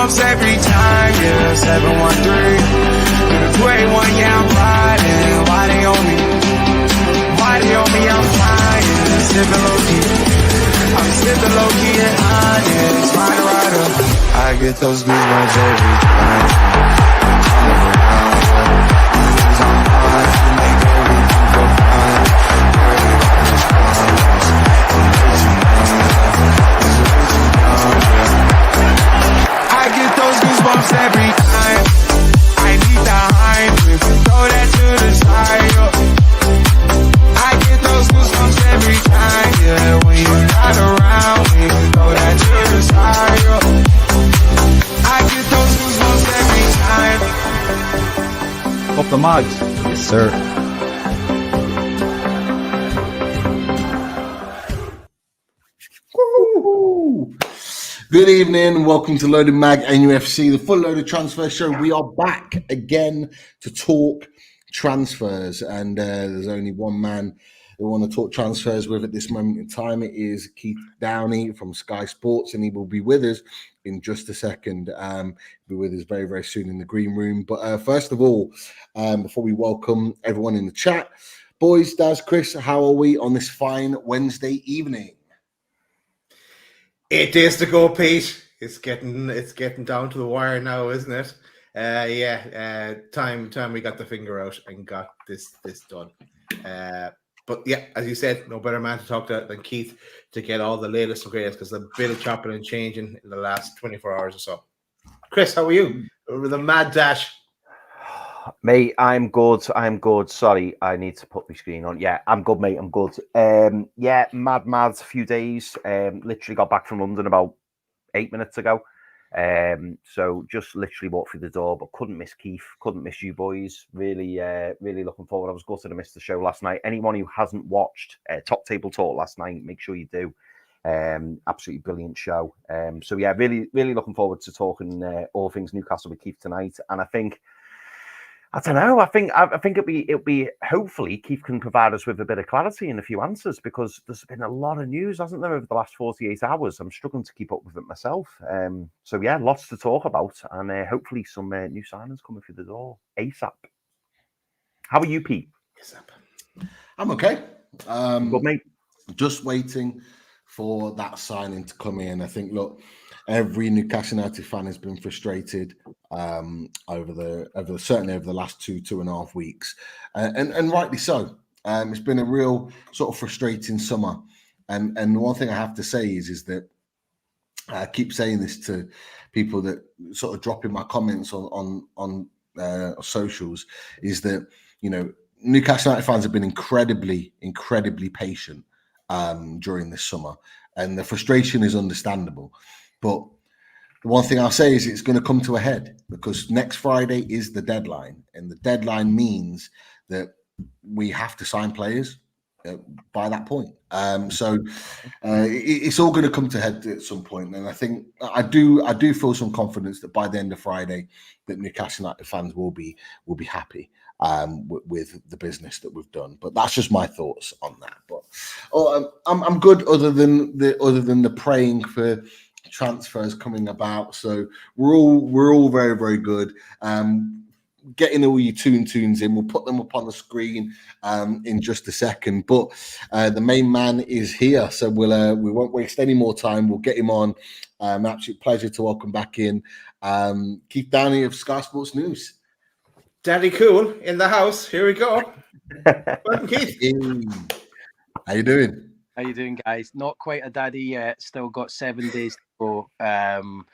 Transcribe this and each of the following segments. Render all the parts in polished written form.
goosebumps every time, yeah, 713. To the 281, yeah, I'm riding. Why they on me? Why they on me? I'm flying, sipping low-key. I'm sipping low-key and honest, rider. I get those goosebumps every time. I get those goosebumps every time. I need the hype, throw that to the side. I get those goosebumps every time, yeah. When you're not around me, throw that to the side. I get those goosebumps every time. Up the mags. Yes, sir. Woo! Good evening, welcome to Loaded Mag NUFC, the full loaded transfer show. We are back again to talk transfers, and there's only one man we want to talk transfers with at this moment in time. It is Keith Downie from Sky Sports, and he will be with us in just a second. He'll be with us very, very soon in the green room. But first of all, before we welcome everyone in the chat, boys, Daz, Chris, how are we on this fine Wednesday evening? 8 days to go, Pete. It's getting down to the wire now, isn't it? Time we got the finger out and got this done. But yeah, as you said, no better man to talk to than Keith to get all the latest and greatest, because a bit of chopping and changing in the last 24 hours or so. Chris, how are you? Over the mad dash. Mate, I'm good. Sorry, I need to put my screen on. Yeah, I'm good, mate. I'm good. Mad few days. Literally got back from London about 8 minutes ago. So just literally walked through the door, but couldn't miss Keith, couldn't miss you boys. Really looking forward. I was gutted to miss the show last night. Anyone who hasn't watched Top Table Talk last night, make sure you do. Absolutely brilliant show. So yeah, really looking forward to talking all things Newcastle with Keith tonight. And I don't know. I think it'll be hopefully Keith can provide us with a bit of clarity and a few answers, because there's been a lot of news, hasn't there, over the last 48 hours? I'm struggling to keep up with it myself. So yeah, lots to talk about, and hopefully some new signings coming through the door ASAP. How are you, Pete? I'm okay. Good, mate. Just waiting for that signing to come in. I think, look, every Newcastle United fan has been frustrated certainly over the last 2.5 weeks, and rightly so. It's been a real sort of frustrating summer, and the one thing I have to say is that I keep saying this to people that sort of drop in my comments on socials, is that, you know, Newcastle United fans have been incredibly patient during this summer, and the frustration is understandable. But the one thing I'll say is it's going to come to a head, because next Friday is the deadline, and the deadline means that we have to sign players by that point. So it's all going to come to head at some point, and I think I do feel some confidence that by the end of Friday, that Newcastle United fans will be happy with the business that we've done. But that's just my thoughts on that. But I'm good, other than the praying for transfers coming about. So we're all very, very good. Getting all your tunes in. We'll put them up on the screen in just a second. But the main man is here, so we won't waste any more time. We'll get him on. Absolute pleasure to welcome back in Keith Downie of Sky Sports News. Daddy Cool in the house. Here we go. Welcome, Keith. Hey. How you doing? How you doing, guys? Not quite a daddy yet. Still got 7 days to go. And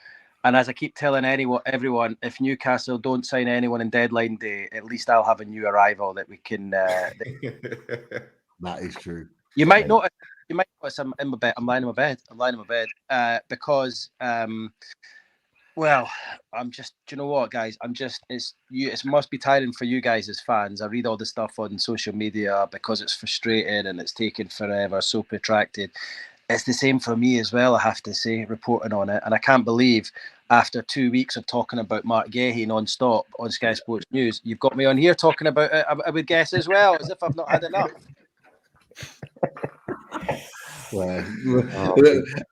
as I keep telling everyone, if Newcastle don't sign anyone in deadline day, at least I'll have a new arrival that we can. That is true. You might notice I'm in my bed. I'm lying in my bed. Because well, I'm just. Do you know what, guys? It must be tiring for you guys as fans. I read all the stuff on social media because it's frustrating and it's taken forever, so protracted. It's the same for me as well, I have to say, reporting on it. And I can't believe, after 2 weeks of talking about Mark Guehi non-stop on Sky Sports News, you've got me on here talking about it, I would guess, as well, as if I've not had enough.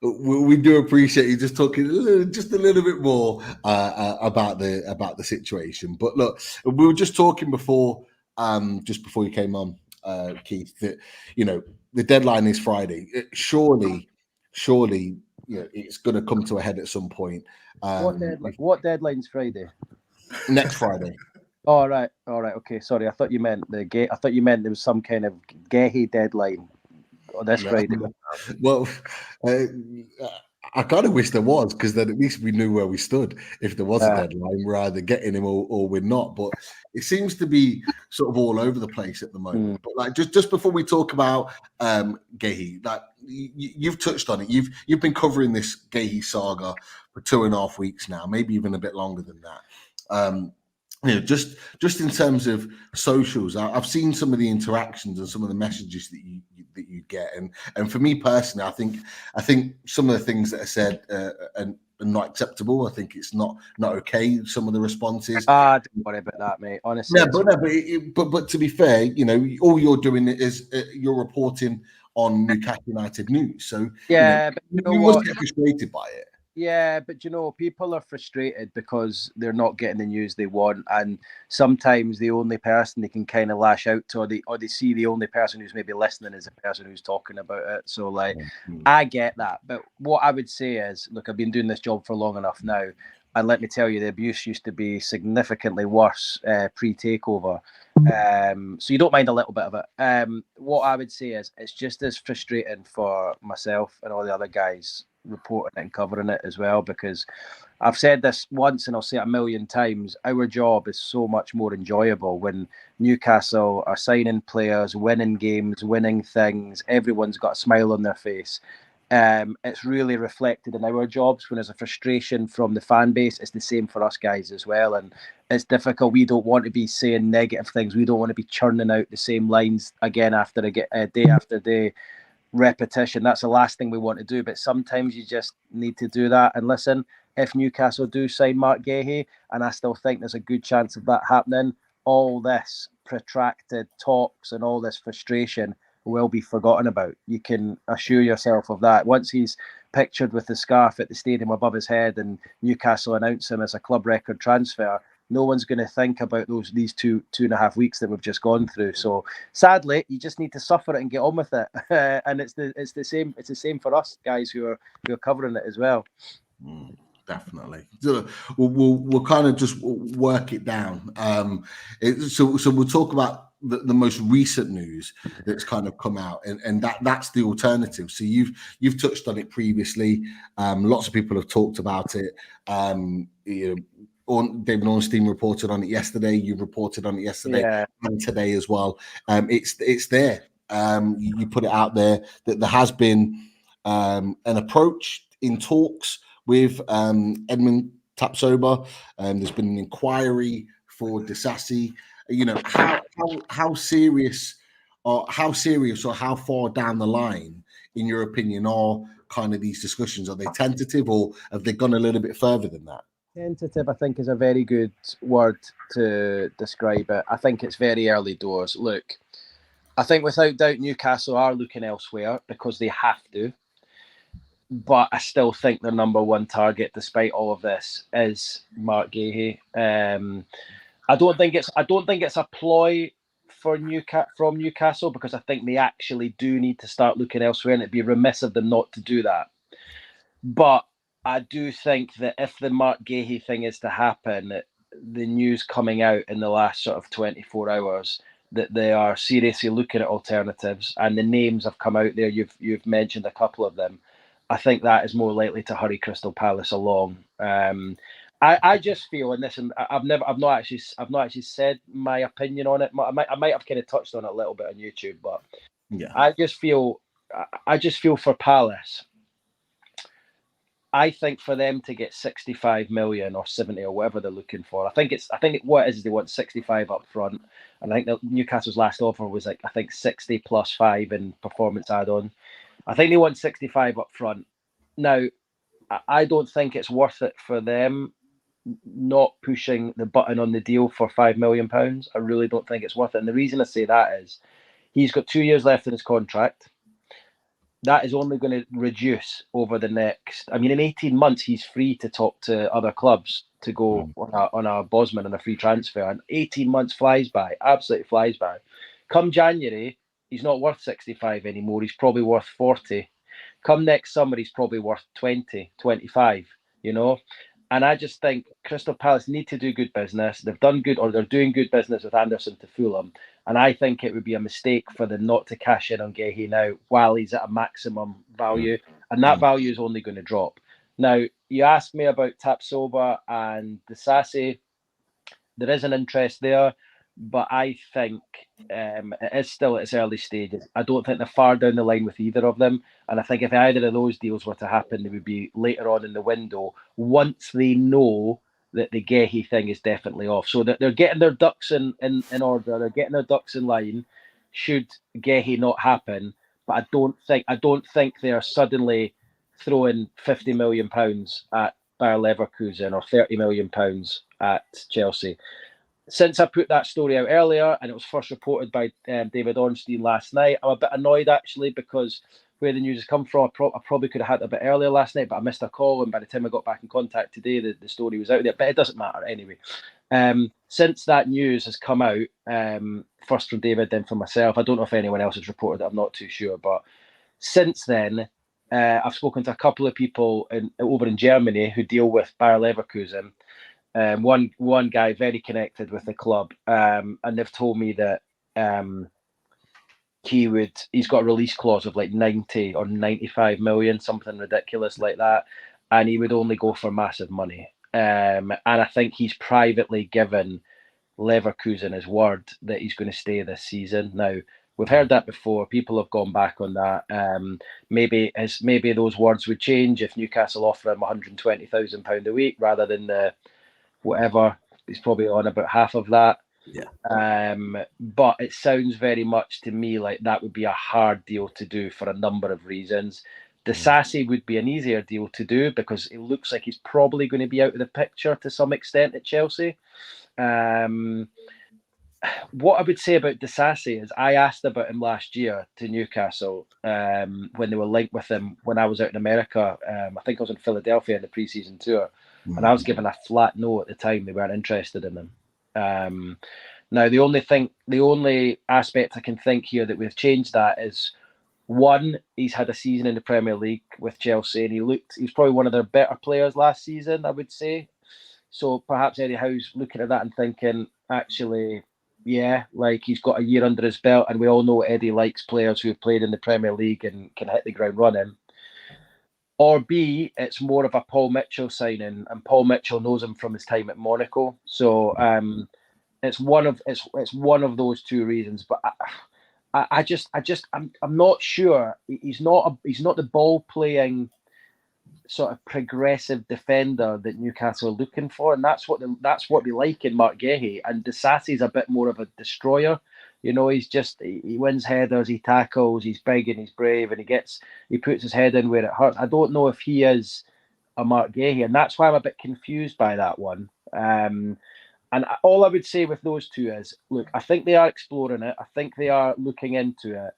We do appreciate you just talking just a little bit more about the situation. But look, we were just talking before, just before you came on, Keith, that the deadline is Friday. Surely, it's going to come to a head at some point. What deadline's Friday? Next Friday. All right, okay. Sorry, I thought you meant I thought you meant there was some kind of Guehi deadline this Friday. Well, I kind of wish there was, because then at least we knew where we stood. If there was a deadline, we're either getting him or we're not. But it seems to be sort of all over the place at the moment. But like just before we talk about Guehi, like you've touched on it. You've been covering this Guehi saga for 2.5 weeks now, maybe even a bit longer than that. Just in terms of socials, I've seen some of the interactions and some of the messages that you get, and for me personally, I think some of the things that are said are not acceptable. I think it's not okay. Some of the responses. Don't worry about that, mate. Honestly, but to be fair, all you're doing is you're reporting on Newcastle United news. So but you must get frustrated by it. Yeah, but people are frustrated because they're not getting the news they want, and sometimes the only person they can kind of lash out to, or they see the only person who's maybe listening is the person who's talking about it. So, like, I get that, but what I would say is, look, I've been doing this job for long enough now, and let me tell you, the abuse used to be significantly worse pre-takeover. So you don't mind a little bit of it. What I would say is, it's just as frustrating for myself and all the other guys reporting it and covering it as well, because I've said this once and I'll say it a million times, our job is so much more enjoyable when Newcastle are signing players, winning games, winning things, everyone's got a smile on their face. It's really reflected in our jobs. When there's a frustration from the fan base, it's the same for us guys as well, and it's difficult. We don't want to be saying negative things. We don't want to be churning out the same lines again after day after day. Repetition, that's the last thing we want to do, but sometimes you just need to do that. And listen, if Newcastle do sign Mark Guehi, and I still think there's a good chance of that happening, all this protracted talks and all this frustration will be forgotten about. You can assure yourself of that. Once he's pictured with the scarf at the stadium above his head and Newcastle announce him as a club record transfer, no one's going to think about these 2.5 weeks that we've just gone through. So sadly, you just need to suffer it and get on with it. And it's the same. It's the same for us guys who are covering it as well. Definitely. So we'll kind of just work it down. So we'll talk about the most recent news that's kind of come out, and that's the alternative. So you've touched on it previously. Lots of people have talked about it. David Ornstein reported on it yesterday. You reported on it yesterday and today as well. It's there. You put it out there that there has been an approach in talks with Edmund Tapsoba. There's been an inquiry for Disasi. How serious or how far down the line, in your opinion, are kind of these discussions? Are they tentative, or have they gone a little bit further than that? Tentative, I think, is a very good word to describe it. I think it's very early doors. Look, I think without doubt Newcastle are looking elsewhere because they have to. But I still think their number one target, despite all of this, is Mark Guehi. I don't think it's a ploy from Newcastle, because I think they actually do need to start looking elsewhere, and it'd be remiss of them not to do that. But I do think that if the Mark Guehi thing is to happen, the news coming out in the last sort of 24 hours that they are seriously looking at alternatives, and the names have come out there. You've mentioned a couple of them. I think that is more likely to hurry Crystal Palace along. I just feel, and listen, I've not actually said my opinion on it. I might have kind of touched on it a little bit on YouTube, but yeah, I just feel for Palace, I think for them to get 65 million or 70 or whatever they're looking for, I think what it is they want 65 up front, and I think that Newcastle's last offer was 60 plus 5 in performance add-on. I think they want 65 up front. Now, I don't think it's worth it for them not pushing the button on the deal for £5 million. I really don't think it's worth it. And the reason I say that is he's got 2 years left in his contract. that is only going to reduce over the next. I mean, in 18 months, he's free to talk to other clubs to go on a Bosman and a free transfer. And 18 months flies by, absolutely flies by. Come January, he's not worth 65 anymore. He's probably worth 40. Come next summer, he's probably worth 20, 25, you know? And I just think Crystal Palace need to do good business. They've done good, or they're doing good business with Anderson to Fulham. And I think it would be a mistake for them not to cash in on Guehi now while he's at a maximum value. And that value is only going to drop. Now, you asked me about Tapsoba and Disasi. There is an interest there, but I think it is still at its early stages. I don't think they're far down the line with either of them. And I think if either of those deals were to happen, they would be later on in the window once they know that the Guehi thing is definitely off. So that they're getting their ducks in order. They're getting their ducks in line should Guehi not happen. But I don't think they are suddenly throwing £50 million at Bayer Leverkusen or £30 million at Chelsea. Since I put that story out earlier and it was first reported by David Ornstein last night, I'm a bit annoyed actually because where the news has come from, I probably could have had it a bit earlier last night, but I missed a call, and by the time I got back in contact today, the story was out there. But it doesn't matter anyway. Since that news has come out, first from David, then from myself, I don't know if anyone else has reported it, I'm not too sure, but since then, I've spoken to a couple of people over in Germany who deal with Bayer Leverkusen. One guy very connected with the club, and they've told me that he's got a release clause of like 90 or 95 million, something ridiculous like that, and he would only go for massive money. And I think he's privately given Leverkusen his word that he's going to stay this season. Now, we've heard that before. People have gone back on that. Maybe those words would change if Newcastle offer him £120,000 a week rather than the whatever. He's probably on about half of that. Yeah. But it sounds very much to me like that would be a hard deal to do for a number of reasons. Disasi would be an easier deal to do because it looks like he's probably going to be out of the picture to some extent at Chelsea. What I would say about Disasi is I asked about him last year to Newcastle when they were linked with him when I was out in America. I think I was in Philadelphia in the pre-season tour, and I was given a flat no at the time. They weren't interested in him. Now, the only aspect I can think here that we've changed that is, one, he's had a season in the Premier League with Chelsea, and he's probably one of their better players last season, I would say. So perhaps Eddie Howe's looking at that and thinking, actually, yeah, like he's got a year under his belt, and we all know Eddie likes players who have played in the Premier League and can hit the ground running. Or B, it's more of a Paul Mitchell signing, and Paul Mitchell knows him from his time at Monaco. So it's one of those two reasons. But I'm not sure. He's not the ball playing sort of progressive defender that Newcastle are looking for, and that's what they like in Mark Guehi. And Disasi's a bit more of a destroyer. You know, he wins headers, he tackles, he's big and he's brave, and he puts his head in where it hurts. I don't know if he is a Mark Guehi, and that's why I'm a bit confused by that one. And all I would say with those two is, look, I think they are exploring it. I think they are looking into it,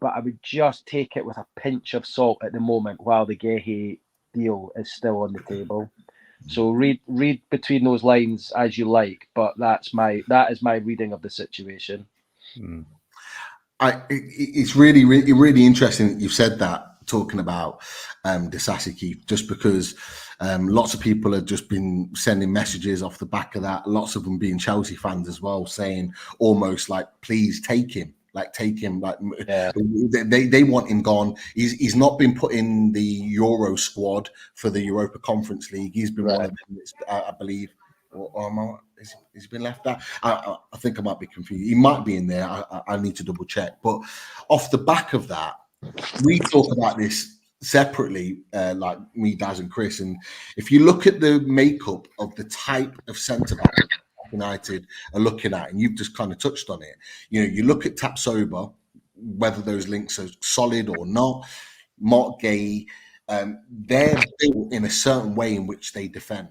but I would just take it with a pinch of salt at the moment while the Guehi deal is still on the table. So read between those lines as you like, but that is my reading of the situation. It's really, really, really interesting that you've said that, talking about Disasi, Keith, just because lots of people have just been sending messages off the back of that. Lots of them being Chelsea fans as well, saying almost like, please take him. Yeah. They want him gone. He's not been put in the Euro squad for the Europa Conference League. He's been one of them, I believe. He's been left out. I think I might be confused. He might be in there. I need to double check. But off the back of that, we talk about this separately, like me, Daz, and Chris. And if you look at the makeup of the type of centre back United are looking at, and you've just kind of touched on it, you know, you look at Tapsoba, whether those links are solid or not. Mark Guehi, they're built in a certain way in which they defend.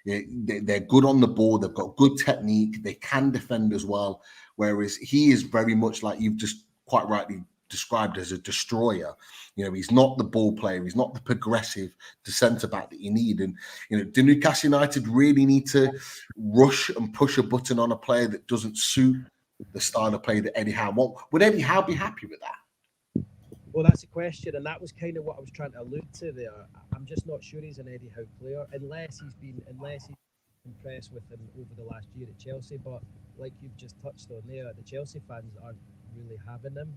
They're good on the ball. They've got good technique. They can defend as well. Whereas he is very much like you've just quite rightly described as a destroyer. You know, he's not the ball player. He's not the progressive, the centre back that you need. And, you know, do Newcastle United really need to rush and push a button on a player that doesn't suit the style of play that Eddie Howe wants? Would Eddie Howe be happy with that? Well, that's a question, and that was kind of what I was trying to allude to there. I'm just not sure he's an Eddie Howe player unless he's impressed with him over the last year at Chelsea. But like you've just touched on there, the Chelsea fans aren't really having him.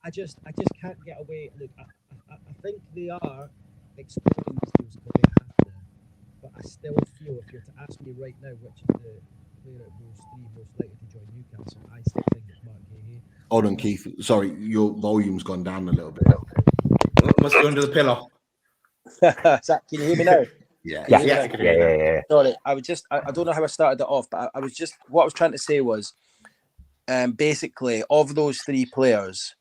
I just can't get away. Look, I think they are exploring these deals because they have to. But I still feel, if you're to ask me right now, which is the player of those three most likely to join Newcastle, I still think it's Mark Guehi. Hold on, Keith. Sorry, your volume's gone down a little bit. Must go under the pillow. Can you hear me now? Yeah. Sorry, I don't know how I started it off, but what I was trying to say was, basically, of those three players,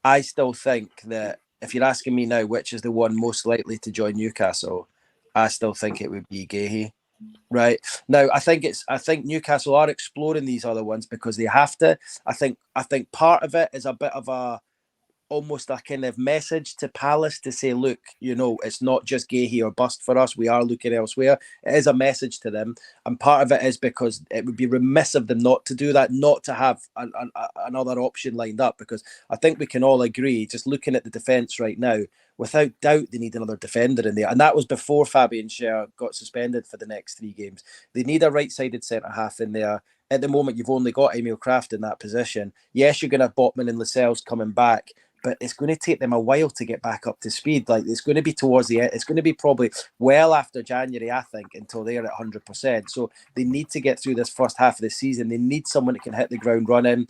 I still think that if you're asking me now which is the one most likely to join Newcastle, I still think it would be Guehi. Right now, I think Newcastle are exploring these other ones because they have to. I think part of it is a bit of almost a kind of message to Palace to say, look, you know, it's not just Guehi or bust for us. We are looking elsewhere. It is a message to them, and part of it is because it would be remiss of them not to do that, not to have another option lined up. Because I think we can all agree, just looking at the defence right now, without doubt, they need another defender in there. And that was before Fabian Schär got suspended for the next 3 games. They need a right-sided centre-half in there. At the moment, you've only got Emil Kraft in that position. Yes, you're going to have Botman and Lascelles coming back, but it's going to take them a while to get back up to speed. Like, it's going to be towards the end. It's going to be probably well after January, I think, until they're at 100%. So they need to get through this first half of the season. They need someone that can hit the ground running.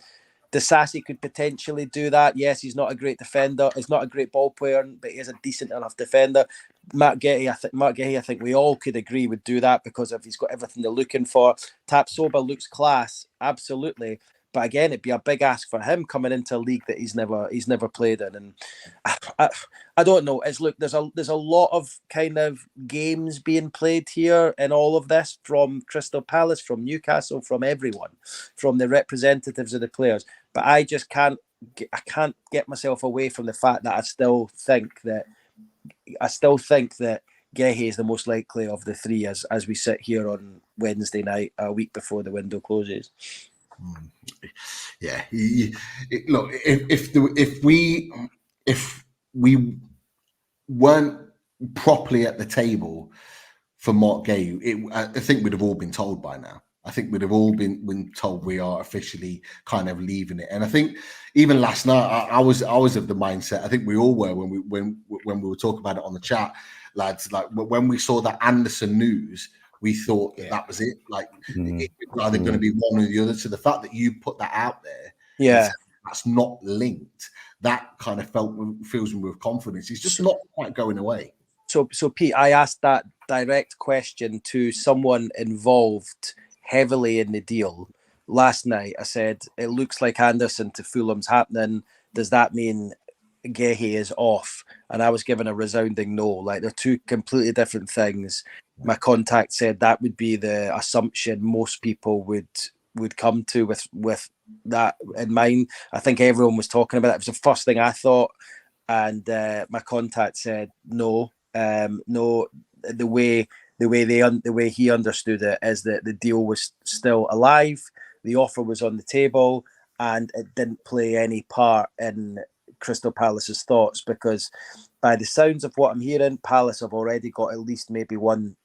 Disasi could potentially do that. Yes, he's not a great defender. He's not a great ball player, but he is a decent enough defender. Mark Guehi, I think we all could agree would do that because if he's got everything they're looking for. Tapsoba looks class, absolutely. But again, it'd be a big ask for him coming into a league that he's never played in. And I don't know. There's a lot of kind of games being played here in all of this, from Crystal Palace, from Newcastle, from everyone, from the representatives of the players. But I just can't get myself away from the fact that I still think that Guehi is the most likely of the three as we sit here on Wednesday night, a week before the window closes. Yeah, look, if we weren't properly at the table for Mark Guehi, I think we'd have all been told by now. I think we'd have all been told we are officially kind of leaving it. And I think even last night, I was of the mindset. I think we all were when we were talking about it on the chat, lads. Like when we saw that Anderson news, we thought that was it. Like it was either going to be one or the other. So the fact that you put that out there, that's not linked. That kind of fills me with confidence. It's just not quite going away. So Pete, I asked that direct question to someone involved heavily in the deal last night. I said, it looks like Anderson to Fulham's happening. Does that mean Guehi is off? And I was given a resounding no. Like, they're two completely different things. My contact said that would be the assumption most people would come to with that in mind. I think everyone was talking about it. It was the first thing I thought. And my contact said no. No, the way he understood it is that the deal was still alive, the offer was on the table, and it didn't play any part in Crystal Palace's thoughts, because by the sounds of what I'm hearing, Palace have already got at least one,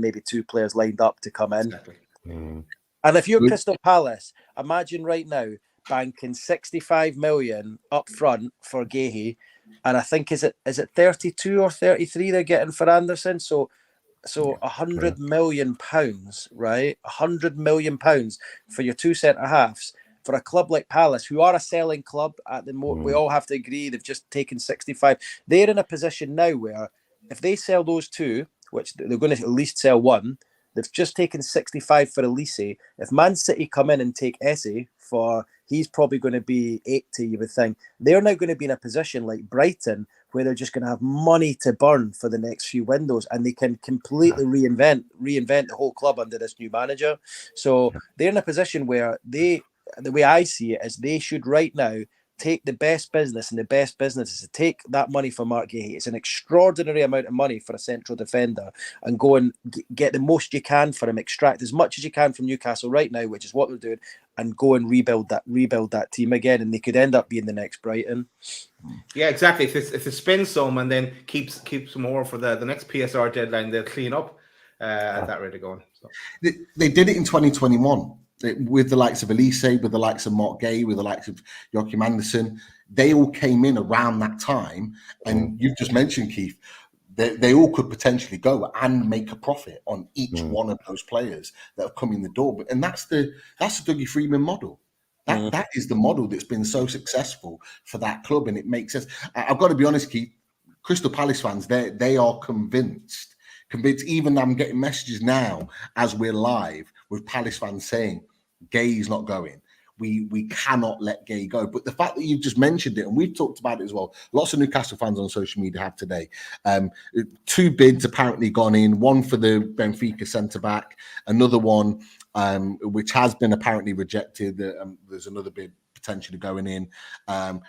maybe two players lined up to come in. Exactly. And if you're Crystal Palace, imagine right now banking 65 million up front for Guehi, and I think is it 32 or 33 they're getting for Anderson. So £100 million, right? £100 million for your two centre halves for a club like Palace, who are a selling club at the moment. We all have to agree they've just taken 65. They're in a position now where if they sell those two, which they're going to at least sell one, they've just taken 65 for Elise. If Man City come in and take Esse for, he's probably going to be 80, you would think. They're now going to be in a position like Brighton, where they're just going to have money to burn for the next few windows, and they can completely reinvent the whole club under this new manager. So they're in a position where the way I see it is they should right now take the best business, and the best business is to take that money for Mark Guehi. It's an extraordinary amount of money for a central defender, and go and get the most you can for him, extract as much as you can from Newcastle right now, which is what they're doing, and go and rebuild that team again, and they could end up being the next Brighton. Yeah, exactly. If it spends some and then keeps some more for the next PSR deadline, they'll clean up at that rate of going. So. They did it in 2021 with the likes of Elise, with the likes of Mark Guehi, with the likes of Joachim Anderson. They all came in around that time, and you've just mentioned, Keith, they all could potentially go and make a profit on each one of those players that have come in the door. And that's the Dougie Freeman model. That is the model that's been so successful for that club, and it makes sense. I've got to be honest, Keith, Crystal Palace fans, they are convinced. Even I'm getting messages now as we're live with Palace fans saying Guehi's not going. We cannot let Guehi go. But the fact that you've just mentioned it, and we've talked about it as well, lots of Newcastle fans on social media have today. 2 bids apparently gone in, one for the Benfica centre-back, another one which has been apparently rejected. There's another bid potentially going in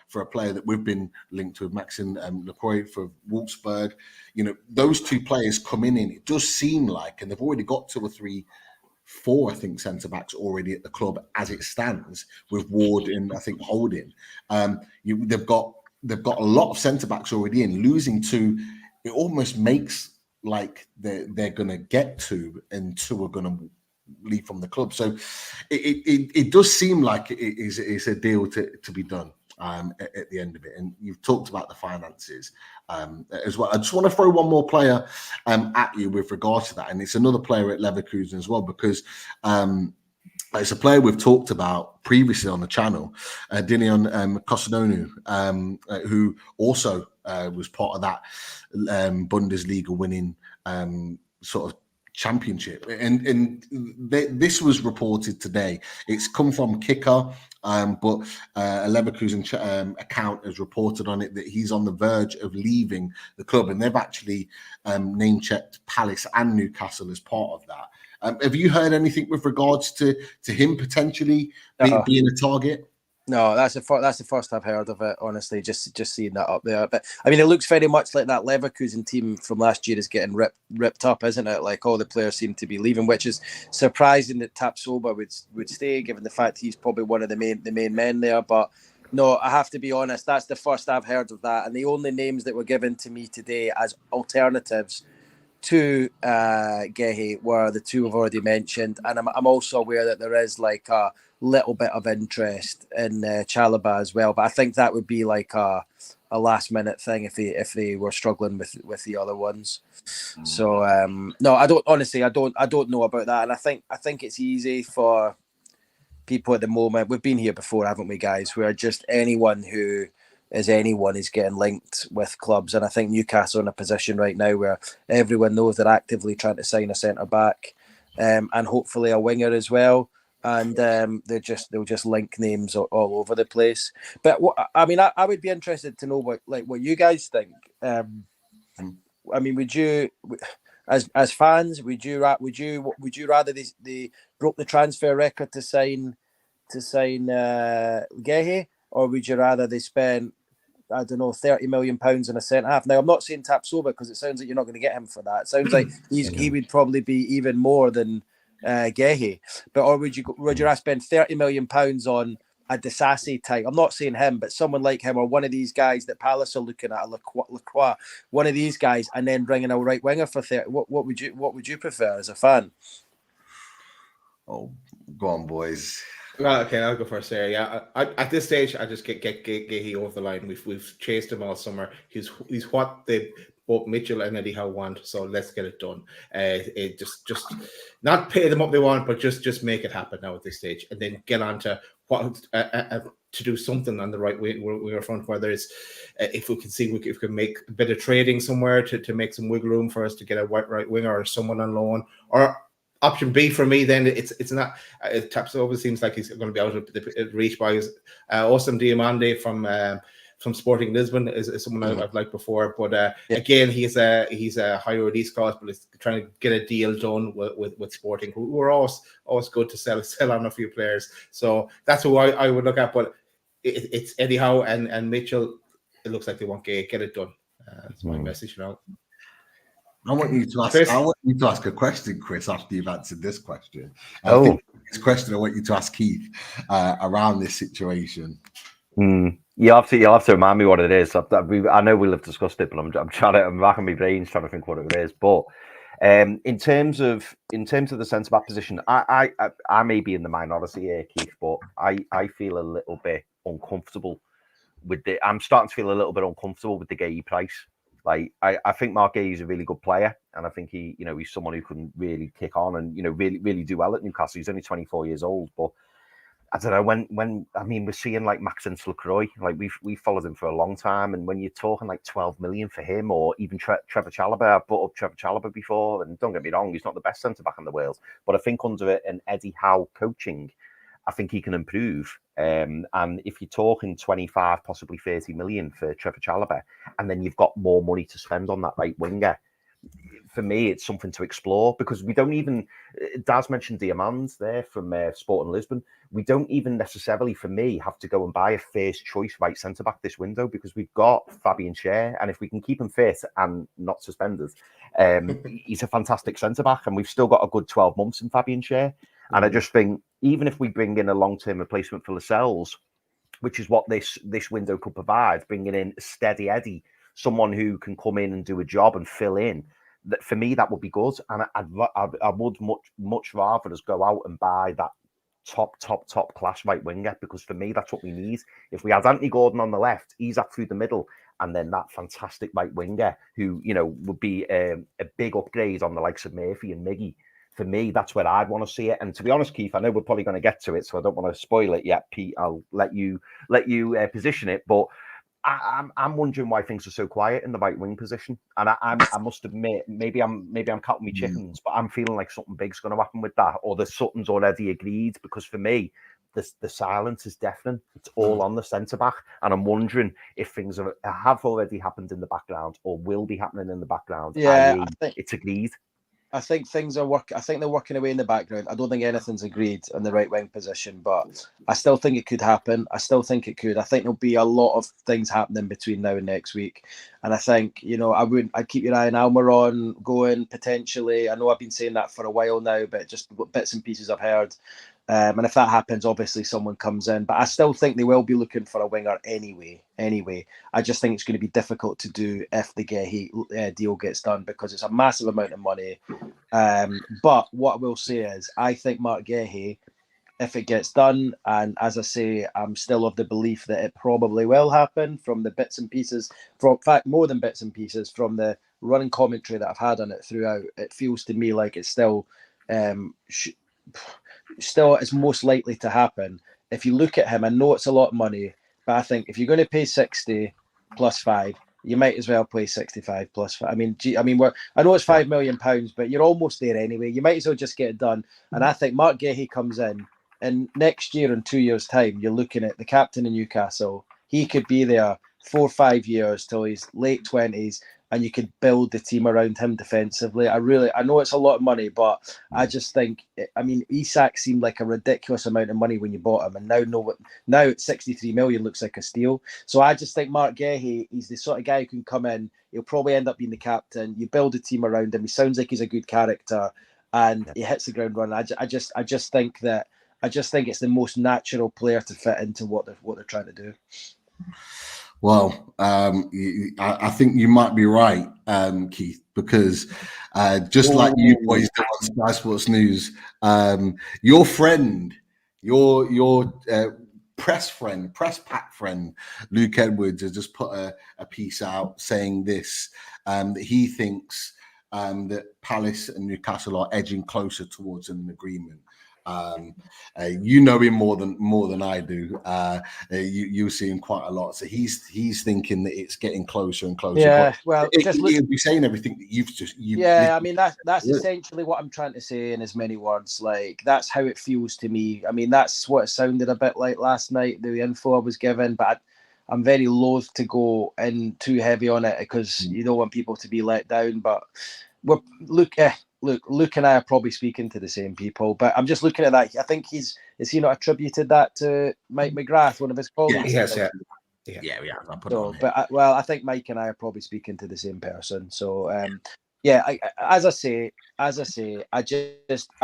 for a player that we've been linked to, Maxime Lacroix for Wolfsburg. You know, those 2 players coming in, it does seem like, and they've already got 2 or 3, 4, I think, centre-backs already at the club as it stands, with Ward and I think Holding. They've got a lot of centre-backs already in. Losing 2, it almost makes like they're going to get 2 and 2 are going to leave from the club. So it does seem like it is a deal to be done at the end of it. And you've talked about the finances as well. I just want to throw one more player at you with regards to that, and it's another player at Leverkusen as well, because it's a player we've talked about previously on the channel, Dinion Kostononu, who also was part of that Bundesliga winning sort of championship, and this was reported today. It's come from Kicker, but a Leverkusen account has reported on it that he's on the verge of leaving the club, and they've actually name-checked Palace and Newcastle as part of that. Have you heard anything with regards to him potentially being a target? No, that's the first I've heard of it, honestly, just seeing that up there. But I mean, it looks very much like that Leverkusen team from last year is getting ripped up, isn't it? Like, all the players seem to be leaving, which is surprising that Tapsoba would stay, given the fact he's probably one of the main men there. But no, I have to be honest, that's the first I've heard of that. And the only names that were given to me today as alternatives to Guehi were the 2 we've already mentioned, and I'm also aware that there is like a little bit of interest in Chalobah as well, but I think that would be like a last minute thing if they were struggling with the other ones. So no, I don't know about that, and I think it's easy for people at the moment. We've been here before, haven't we, guys? Where just anyone is getting linked with clubs, and I think Newcastle are in a position right now where everyone knows they're actively trying to sign a centre back, and hopefully a winger as well, and they'll just link names all over the place. But I would be interested to know what you guys think. I mean, would you, as fans, would you rather they broke the transfer record to sign Guehi, or would you rather they spent, I don't know, £30 million on a centre half? Now, I'm not saying Tapsoba, because it sounds like you're not going to get him for that. It sounds like he would probably be even more than Guehi. But would you rather spend £30 million on a Disasi type? I'm not saying him, but someone like him, or one of these guys that Palace are looking at, Lacroix, one of these guys, and then bringing a right winger for 30. What would you prefer as a fan? Oh, go on, boys. Well, okay, I'll go first there. Yeah, at this stage, I just get Guehi over the line. We've chased him all summer. He's what both Mitchell and Eddie Howe want. So let's get it done. It just not pay them what they want, but just make it happen now at this stage, and then get on to what to do something on the right winger front. Whether it's if we can make a bit of trading somewhere to make some wiggle room for us to get a right winger or someone on loan, or option B for me, then it's not. Tapsoba seems like he's going to be out of the reach by his Osam Diamande from Sporting Lisbon is someone I've liked before, but again he's a higher release cost, but it's trying to get a deal done with Sporting, who are always good to sell on a few players. So that's who I would look at. But it's Eddie Howe and Mitchell. It looks like they won't get it done. That's my message now. I want you to ask. Chris? I want you to ask a question, Chris, after you've answered this question. I think this question I want you to ask Keith around this situation. You'll have to remind me what it is. I know we'll have discussed it, but I'm racking my brains trying to think what it is. But in terms of the centre back position, I may be in the minority here, Keith, but I feel a little bit uncomfortable with the. I'm starting to feel a little bit uncomfortable with the Guehi price. Like I think Mark Guehi is a really good player, and I think he's someone who can really kick on and really do well at Newcastle. He's only 24 years old, but I don't know when we're seeing like Maxence Lacroix, like we've followed him for a long time, and when you're talking like 12 million for him, or even Trevor Chalobah, I've brought up Trevor Chalobah before, and don't get me wrong, he's not the best centre back in the world, but I think under an Eddie Howe coaching, I think he can improve. And if you're talking 25, possibly 30 million for Trevor Chalobah, and then you've got more money to spend on that right winger, for me, it's something to explore, because we don't even. Daz mentioned Diamand's there from Sporting Lisbon. We don't even necessarily, for me, have to go and buy a first choice right centre back this window, because we've got Fabian Schär, and if we can keep him fit and not suspended, he's a fantastic centre back, and we've still got a good 12 months in Fabian Schär. And I just think, even if we bring in a long-term replacement for Lascelles, which is what this window could provide, bringing in a steady Eddie, someone who can come in and do a job and fill in, that for me that would be good. And I would much rather us go out and buy that top class right winger, because for me that's what we need. If we had Anthony Gordon on the left, Isak through the middle, and then that fantastic right winger who would be a big upgrade on the likes of Murphy and Miggy. For me, that's where I'd want to see it. And to be honest, Keith, I know we're probably going to get to it, so I don't want to spoil it yet. Pete, I'll let you position it, but I'm wondering why things are so quiet in the right wing position. And I must admit, maybe I'm counting my chickens, but I'm feeling like something big's going to happen with that, or there's something's already agreed. Because for me, the silence is deafening. It's all on the centre back, and I'm wondering if things have already happened in the background or will be happening in the background. Yeah, I think it's agreed. I think things are working. I think they're working away in the background. I don't think anything's agreed on the right wing position, but I still think it could happen. I still think it could. I think there'll be a lot of things happening between now and next week. And I think, I'd keep your eye on Almiron going potentially. I know I've been saying that for a while now, but just bits and pieces I've heard. And if that happens, obviously someone comes in. But I still think they will be looking for a winger anyway. I just think it's going to be difficult to do if the Guehi deal gets done, because it's a massive amount of money. But what I will say is, I think Mark Guehi, if it gets done, and as I say, I'm still of the belief that it probably will happen from the bits and pieces, in fact, more than bits and pieces, from the running commentary that I've had on it throughout, it feels to me like it's still is most likely to happen. If you look at him, I know it's a lot of money, but I think if you're going to pay 60 plus 5, you might as well play 65 plus 5. I know it's £5 million, but you're almost there anyway. You might as well just get it done. And I think Mark Guehi comes in, and next year, in 2 years' time, you're looking at the captain of Newcastle. He could be there 4 or 5 years till he's late 20s, and you could build the team around him defensively. I know it's a lot of money, but I just think, Isak seemed like a ridiculous amount of money when you bought him, and now at 63 million looks like a steal. So I just think Mark Guehi, he's the sort of guy who can come in. He'll probably end up being the captain. You build a team around him. He sounds like he's a good character, and he hits the ground running. I just think it's the most natural player to fit into what they're trying to do. Well, I think you might be right, Keith, because just like you boys do on Sky Sports News, your friend, your press pack friend, Luke Edwards, has just put a piece out saying this, that he thinks that Palace and Newcastle are edging closer towards an agreement. You know him more than I do. You see him quite a lot, so he's thinking that it's getting closer and closer. Yeah, well, he'll be saying everything that you've that's essentially what I'm trying to say in as many words. Like, that's how it feels to me. That's what it sounded a bit like last night, the info I was given, but I'm very loath to go in too heavy on it, because you don't want people to be let down. But Luke and I are probably speaking to the same people, but I'm just looking at that. I think is he not attributed that to Mike McGrath, one of his colleagues? Yes, yeah. I put it So, on here. but I think Mike and I are probably speaking to the same person. So, as I say, I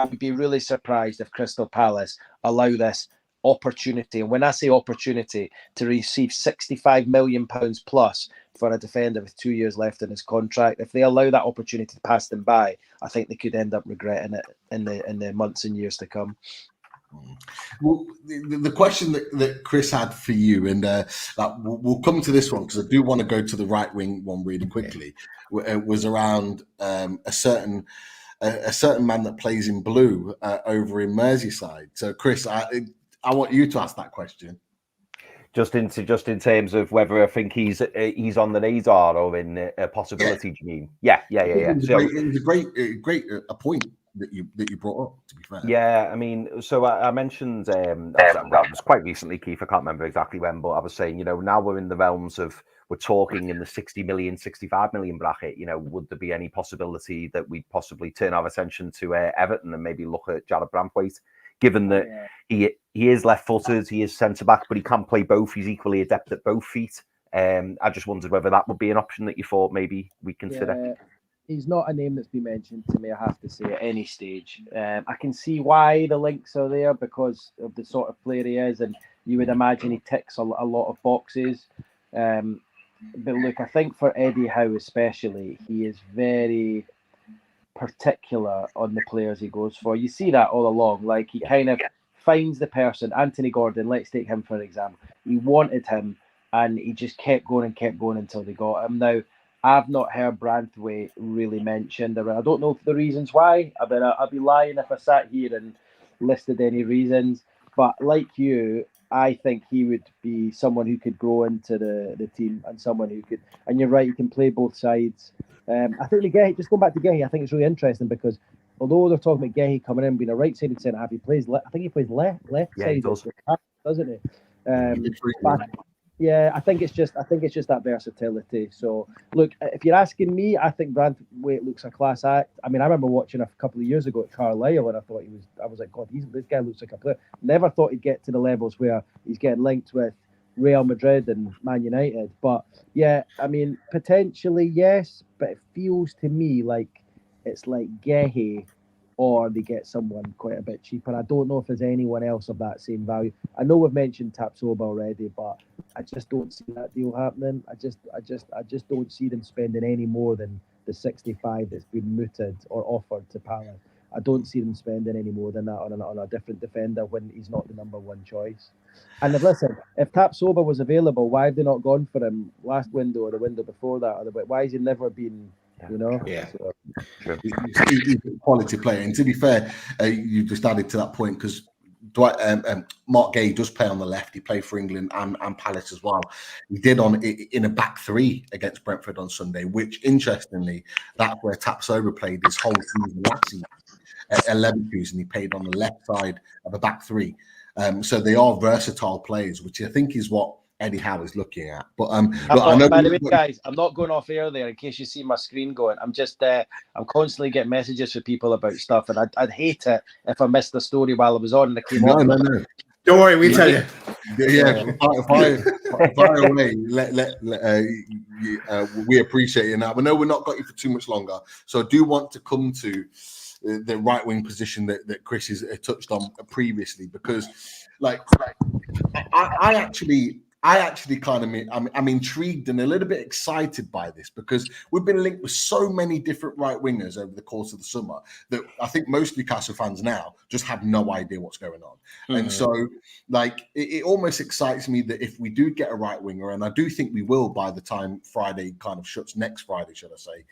would be really surprised if Crystal Palace allow this opportunity. And when I say opportunity, to receive £65 million plus for a defender with 2 years left in his contract, if they allow that opportunity to pass them by, I think they could end up regretting it in the months and years to come. Well, the question that Chris had for you, and we'll come to this one because I do want to go to the right wing one really quickly. Was around a certain man that plays in blue over in Merseyside. So, Chris, I want you to ask that question. Just in terms of whether I think he's on the radar or in a possibility. Do you mean? Yeah. It was a great point that you brought up, to be fair. Yeah, I mean, so I mentioned it was quite recently, Keith. I can't remember exactly when, but I was saying, now we're in the realms of we're talking in the 60 million, 65 million bracket. Would there be any possibility that we'd possibly turn our attention to Everton and maybe look at Jarrad Branthwaite? Given that he is left-footed, he is centre-back, but he can play both. He's equally adept at both feet. I just wondered whether that would be an option that you thought maybe we'd consider. Yeah, he's not a name that's been mentioned to me, I have to say, at any stage. I can see why the links are there because of the sort of player he is, and you would imagine he ticks a lot of boxes. But look, I think for Eddie Howe especially, he is very particular on the players he goes for. You see that all along. Like he kind of finds the person. Anthony Gordon, let's take him for an example. He wanted him and he just kept going until they got him. Now, I've not heard Branthwaite really mentioned. I don't know the reasons why. I'd be lying if I sat here and listed any reasons. But like you, I think he would be someone who could grow into the team and someone who could. And you're right, he can play both sides. I think Guehi, just going back to Guehi, I think it's really interesting because although they're talking about Guehi coming in being a right-sided centre half, he plays. I think he plays left Yeah, he does. Doesn't he? I think it's just that versatility. So look, if you're asking me, I think Branthwaite looks a class act. I mean, I remember watching a couple of years ago at Carlisle, and I was like, God, this guy looks like a player. Never thought he'd get to the levels where he's getting linked with Real Madrid and Man United. But yeah, I mean, potentially yes, but it feels to me like it's like Guehi, or they get someone quite a bit cheaper. I don't know if there's anyone else of that same value. I know we've mentioned Tapsoba already, but I just don't see that deal happening. I just don't see them spending any more than the 65 that's been mooted or offered to Palace. I don't see them spending any more than that on a different defender when he's not the number one choice. And if Tapsoba was available, why have they not gone for him last window or the window before that? Why has he never been? Yeah. So, He's a quality player, and to be fair, you just added to that point because Mark Guehi does play on the left. He played for England and Palace as well. He did in a back three against Brentford on Sunday, which interestingly, that's where Tapsoba played his whole season last season at Leverkusen. He played on the left side of a back three. So they are versatile players, which I think is what Eddie Howe is looking at. But by the way, guys, I'm not going off air there in case you see my screen going. I'm just I'm constantly getting messages from people about stuff, and I'd hate it if I missed the story while I was on and I came on. No. Don't worry, we'll tell you. Yeah, fire away. We appreciate it. Now, we know we're not got you for too much longer, so I do want to come to the right wing position that Chris has touched on previously, because I actually kind of I'm intrigued and a little bit excited by this because we've been linked with so many different right wingers over the course of the summer that I think most Newcastle fans now just have no idea what's going on. Mm-hmm. And so it almost excites me that if we do get a right winger, and I do think we will by the time Friday kind of shuts, next Friday, should I say,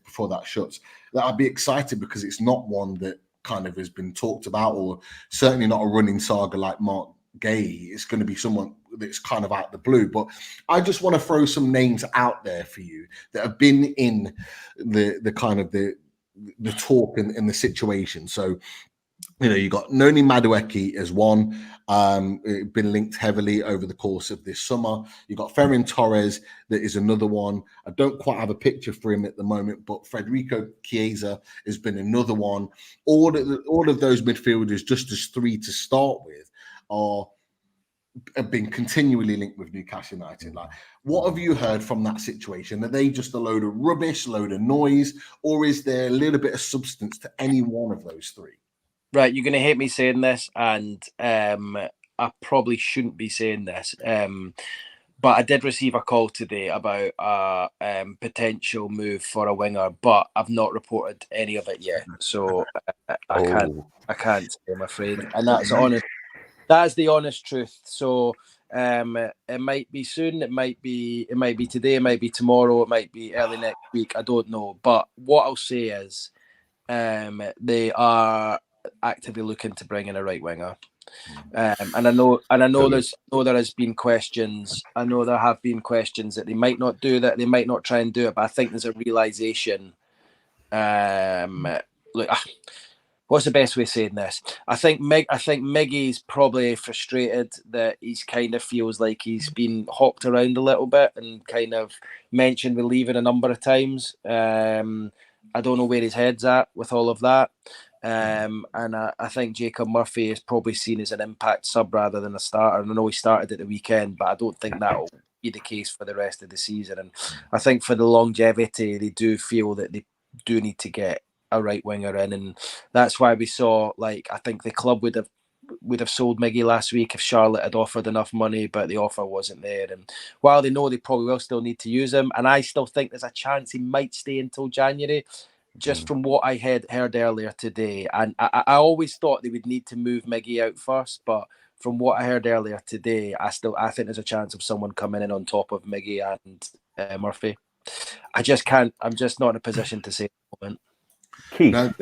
before that shuts, that I'd be excited because it's not one that kind of has been talked about, or certainly not a running saga like Mark Guehi. It's going to be someone that's kind of out the blue. But I just want to throw some names out there for you that have been in the kind of the talk and the situation. So You got Noni Madueke as one, been linked heavily over the course of this summer. You got Ferran Torres, that is another one. I don't quite have a picture for him at the moment, but Federico Chiesa has been another one. All of those midfielders, just as three to start with, have been continually linked with Newcastle United. Like, what have you heard from that situation? Are they just a load of rubbish, load of noise, or is there a little bit of substance to any one of those three? Right, you're going to hate me saying this, and I probably shouldn't be saying this, but I did receive a call today about a potential move for a winger, but I've not reported any of it yet, so I can't say, I'm afraid, and that's honest. That's the honest truth. So it might be soon, it might be today, it might be tomorrow, it might be early next week. I don't know, but what I'll say is they are actively looking to bring in a right winger, and I know there has been questions. I know there have been questions that they might not do that, they might not try and do it, but I think there's a realization. Look, what's the best way of saying this? I think Miggy's probably frustrated that he's kind of feels like he's been hawked around a little bit and kind of mentioned with leaving a number of times. I don't know where his head's at with all of that. And I think Jacob Murphy is probably seen as an impact sub rather than a starter. And I know he started at the weekend, but I don't think that'll be the case for the rest of the season. And I think for the longevity, they do feel that they do need to get a right winger in, and that's why we saw, like, I think the club would have sold Miggy last week if Charlotte had offered enough money, but the offer wasn't there. And while they know they probably will still need to use him, and I still think there's a chance he might stay until January, just from what I heard earlier today. And I always thought they would need to move Miggy out first, but from what I heard earlier today, I think there's a chance of someone coming in on top of Miggy and Murphy. I'm just not in a position to say at the moment. Keith. No,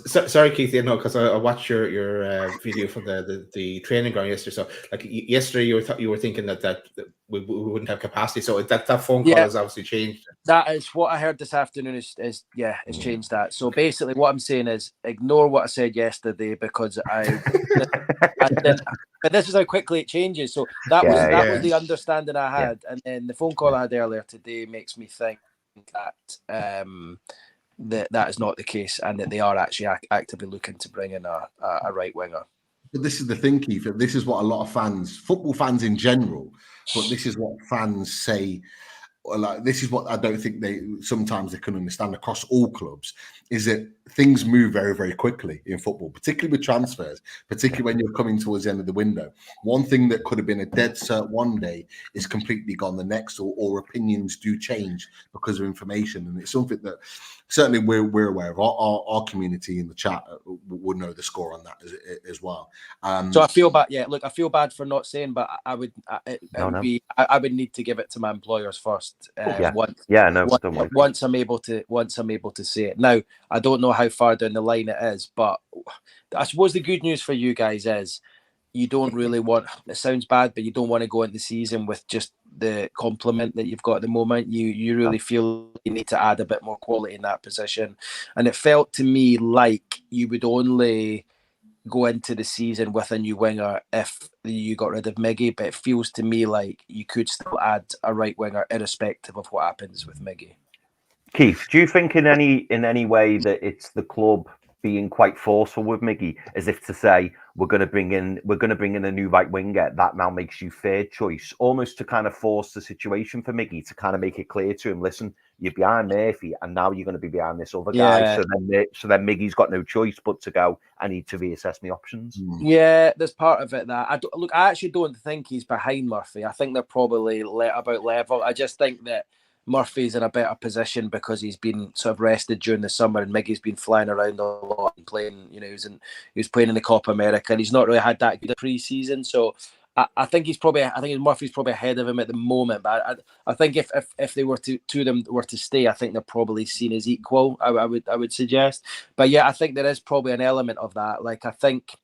sorry, Keith. No, because I watched your video from the training ground yesterday. So, like yesterday, you were thinking that we wouldn't have capacity. So that phone call has obviously changed. That is what I heard this afternoon. It's changed that. So basically, what I'm saying is ignore what I said yesterday because I didn't. But this is how quickly it changes. So that was the understanding I had, and then the phone call I had earlier today makes me think that that is not the case, and that they are actually actively looking to bring in a right winger. But this is the thing, Keith. This is what a lot of fans, football fans in general, but this is what fans say. Like, this is what I don't think sometimes they can understand across all clubs, is that things move very, very quickly in football, particularly with transfers, particularly when you're coming towards the end of the window. One thing that could have been a dead cert one day is completely gone the next, or opinions do change because of information. And it's something that certainly we're aware of. Our community in the chat would know the score on that as well. So I feel bad. Yeah, look, I feel bad for not saying, but I would need to give it to my employers first. Once I'm able to say it. Now, I don't know how far down the line it is, but I suppose the good news for you guys is you don't really want, it sounds bad, but you don't want to go into the season with just the complement that you've got at the moment. You really feel you need to add a bit more quality in that position. And it felt to me like you would only go into the season with a new winger if you got rid of Miggy, but it feels to me like you could still add a right winger irrespective of what happens with Miggy. Keith, do you think in any way that it's the club being quite forceful with Miggy, as if to say we're going to bring in a new right winger that now makes you third choice, almost to kind of force the situation for Miggy, to kind of make it clear to him, listen, you're behind Murphy and now you're going to be behind this other guy. So then Miggy's got no choice but to go, I need to reassess my options. Yeah, there's part of it that I actually don't think he's behind Murphy. I think they're probably about level. I just think that Murphy's in a better position because he's been sort of rested during the summer, and Miggy's been flying around a lot and playing. You know, he was playing in the Copa America, and he's not really had that good a pre-season. So I think Murphy's probably ahead of him at the moment. But I think if they were two of them were to stay, I think they're probably seen as equal. I would suggest. But yeah, I think there is probably an element of that. Like, I think,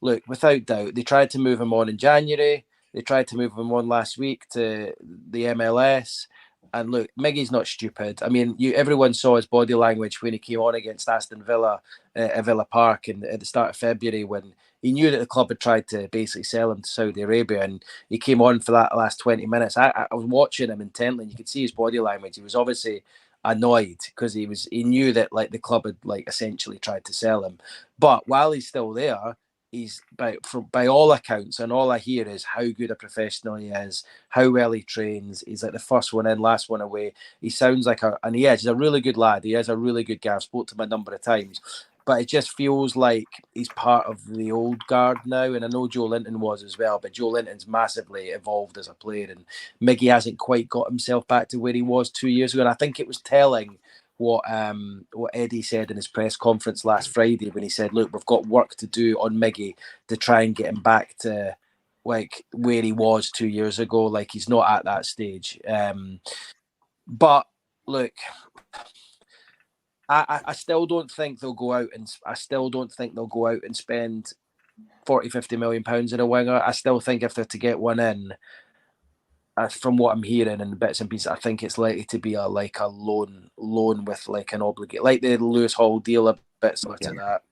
look, without doubt, they tried to move him on in January. They tried to move him on last week to the MLS. And look, Miggy's not stupid. I mean, everyone saw his body language when he came on against Aston Villa at Villa Park at the start of February, when he knew that the club had tried to basically sell him to Saudi Arabia, and he came on for that last 20 minutes. I was watching him intently, and you could see his body language. He was obviously annoyed because he knew that like the club had like essentially tried to sell him. But while he's still there, he's by all accounts, and all I hear is how good a professional he is, how well he trains. He's like the first one in, last one away. He sounds like he's a really good lad. He is a really good guy. I've spoke to him a number of times, but it just feels like he's part of the old guard now. And I know Joe Linton was as well, but Joe Linton's massively evolved as a player, and Miggy hasn't quite got himself back to where he was 2 years ago. And I think it was telling what Eddie said in his press conference last Friday, when he said, look, we've got work to do on Miggy to try and get him back to like where he was 2 years ago. Like, he's not at that stage. But look, I still don't think they'll go out and spend 40-50 million pounds in a winger. I still think if they're to get one in, from what I'm hearing in bits and pieces, I think it's likely to be a loan with like an obligate, like the Lewis Hall deal, a bit similar to that.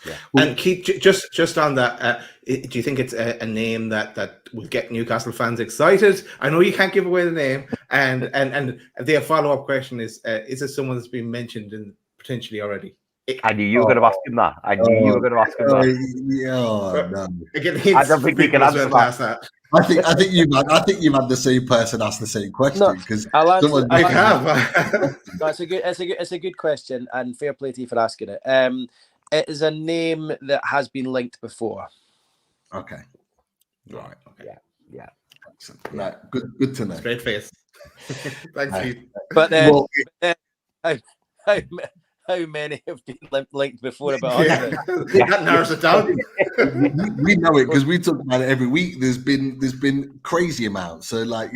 Yeah. And Keith, just on that, do you think it's a name that will get Newcastle fans excited? I know you can't give away the name, and the follow-up question is it someone that's been mentioned and potentially already? I knew you were going to ask him that. I knew you were going to ask him that. No. I don't think we can answer that. I think you've had the same person ask the same question, because it's a good question, and fair play to you for asking it. It is a name that has been linked before. Okay. Right. Okay. Yeah. Right. Good to know. Straight face. Thanks, Keith. But how many have been linked before? About that narrows it down. We know it because we talk about it every week. There's been crazy amounts. So like,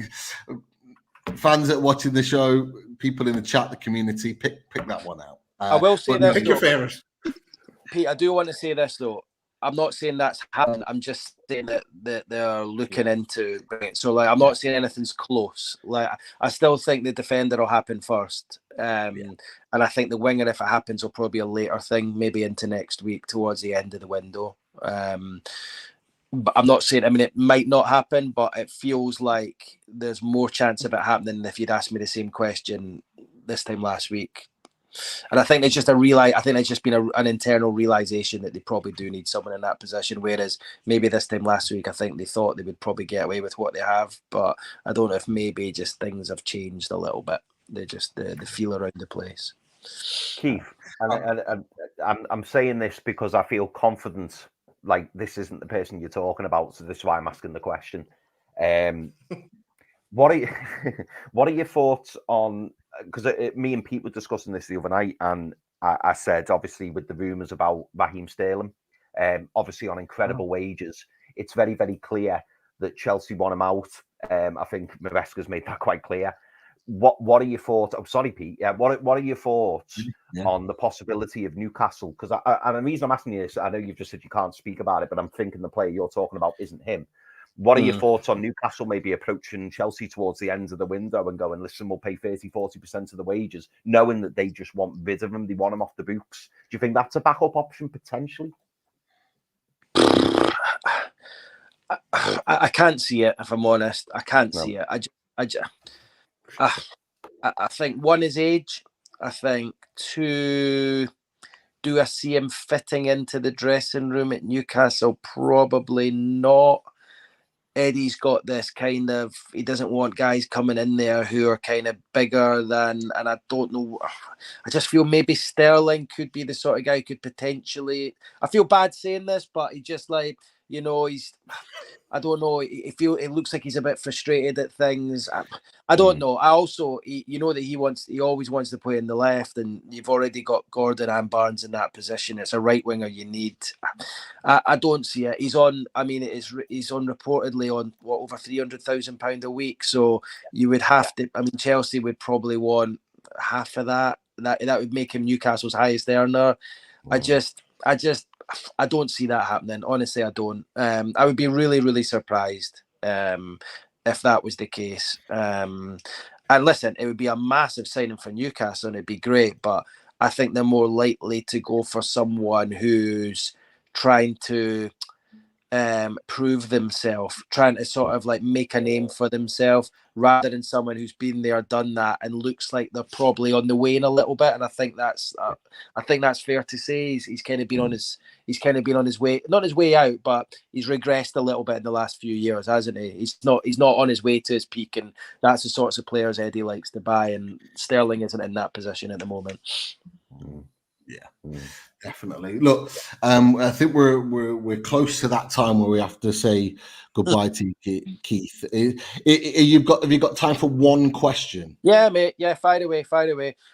fans that are watching the show, people in the chat, the community, pick that one out. I will say this. Pick your favourite. Pete, I do want to say this though. I'm not saying that's happened. I'm just saying that they're looking into it. So like, I'm not saying anything's close. Like, I still think the defender will happen first, and I think the winger, if it happens, will probably be a later thing, maybe into next week towards the end of the window. But I'm not saying. I mean, it might not happen, but it feels like there's more chance of it happening than if you'd asked me the same question this time last week. And I think it's just been an internal realization that they probably do need someone in that position. Whereas maybe this time last week, I think they thought they would probably get away with what they have, but I don't know if maybe just things have changed a little bit. They just the feel around the place. Keith, and I'm saying this because I feel confident. Like, this isn't the person you're talking about, so this is why I'm asking the question. What are your thoughts on? Because me and Pete were discussing this the other night, and I said, obviously, with the rumours about Raheem Sterling, obviously on incredible wages, it's very, very clear that Chelsea want him out. I think Maresca's made that quite clear. What are your thoughts? I'm sorry, Pete. Yeah, what are your thoughts on the possibility of Newcastle? Because and the reason I'm asking you this, I know you've just said you can't speak about it, but I'm thinking the player you're talking about isn't him. What are your thoughts on Newcastle maybe approaching Chelsea towards the end of the window and going, listen, we'll pay 30-40% of the wages, knowing that they just want rid of him, they want him off the books? Do you think that's a backup option potentially? I can't see it, if I'm honest. I can't see it. I think one is age. I think two, do I see him fitting into the dressing room at Newcastle? Probably not. Eddie's got this kind of, he doesn't want guys coming in there who are kind of bigger than, and I don't know, I just feel maybe Sterling could be the sort of guy who could potentially, I feel bad saying this, but he just like, you know, I don't know, it looks like he's a bit frustrated at things. I don't know. I also, you know that he always wants to play in the left, and you've already got Gordon and Barnes in that position. It's a right winger you need. I don't see it. He's on reportedly on over £300,000 a week. So you would have to, I mean, Chelsea would probably want half of that. That would make him Newcastle's highest earner. I don't see that happening. Honestly, I don't. I would be really, really surprised if that was the case. And And listen, it would be a massive signing for Newcastle and it'd be great, but I think they're more likely to go for someone who's trying to prove themselves, trying to sort of like make a name for themselves, rather than someone who's been there, done that, and looks like they're probably on the wane a little bit. And I think that's fair to say. He's kind of been on his way, not his way out, but he's regressed a little bit in the last few years, hasn't he? He's not on his way to his peak, and that's the sorts of players Eddie likes to buy. And Sterling isn't in that position at the moment. Yeah, definitely. Look, I think we're close to that time where we have to say goodbye to you, Keith. Have you got time for one question? Yeah, mate. Yeah, fire away.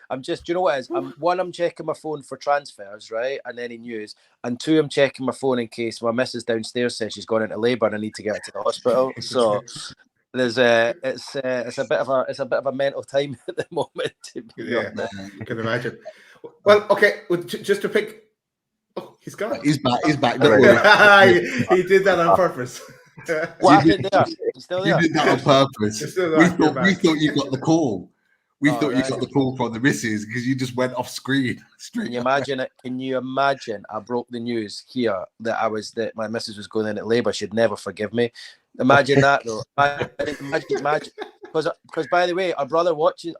I'm just, do you know what it is? I'm checking my phone for transfers, right, and any news, and 2, I'm checking my phone in case my missus downstairs says she's gone into labour and I need to get her to the hospital. So there's it's a bit of a mental time at the moment. To be honest. You can imagine. Well, okay, just to pick. Oh, he's gone. He's back. Don't worry. He did that on purpose. What happened there? He's still there. You did that on purpose. We thought you got the call. We thought you got the call from the missus because you just went off screen. Can you imagine it? Can you imagine? I broke the news here that my missus was going into labour. She'd never forgive me. Imagine that though. Imagine. Because by the way, our brother watches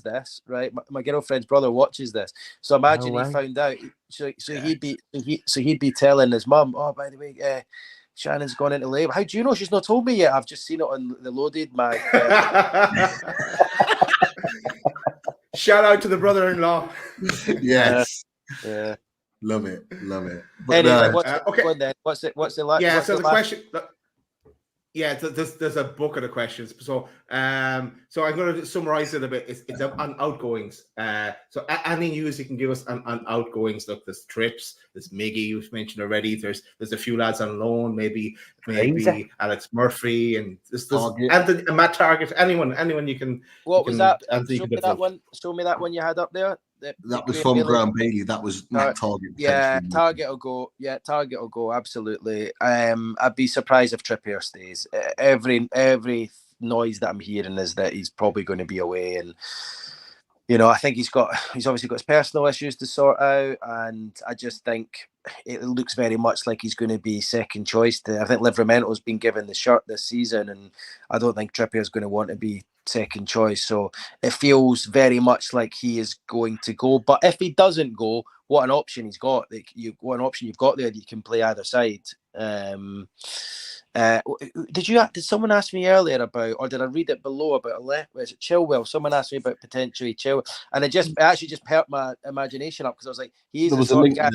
this, right? My girlfriend's brother watches this. So imagine he found out. So he'd be telling his mum, "Oh, by the way, Shannon's gone into labour. How do you know? She's not told me yet. I've just seen it on the Loaded mag." Shout out to the brother-in-law. Yes. Yeah. Love it. But, anyway, okay. What's the last? Yeah. So the question. Yeah, there's a book of the questions. So I'm going to summarize it a bit. It's on outgoings. So any news you can give us on outgoings. Look, there's trips. There's Miggy, you've mentioned already. There's a few lads on loan. Maybe Alex Murphy and there's Anthony, Matt Target. Anyone you can. What was that? Show me that one you had up there. That was from Graham Bailey. That was Matt Target. Yeah, Target will go. Yeah, Target will go. Absolutely. I'd be surprised if Trippier stays. Every noise that I'm hearing is that he's probably going to be away, and I think he's obviously got his personal issues to sort out, and I just think it looks very much like he's going to be second choice. I think Livramento's been given the shirt this season, and I don't think Trippier is going to want to be second choice. So it feels very much like he is going to go. But if he doesn't go, what an option he's got! What an option you've got there that you can play either side. Did someone ask me earlier about, or did I read it below about was it Chilwell? Someone asked me about potentially Chilwell, and it actually just perked my imagination up because I was like, he's the sort of guy.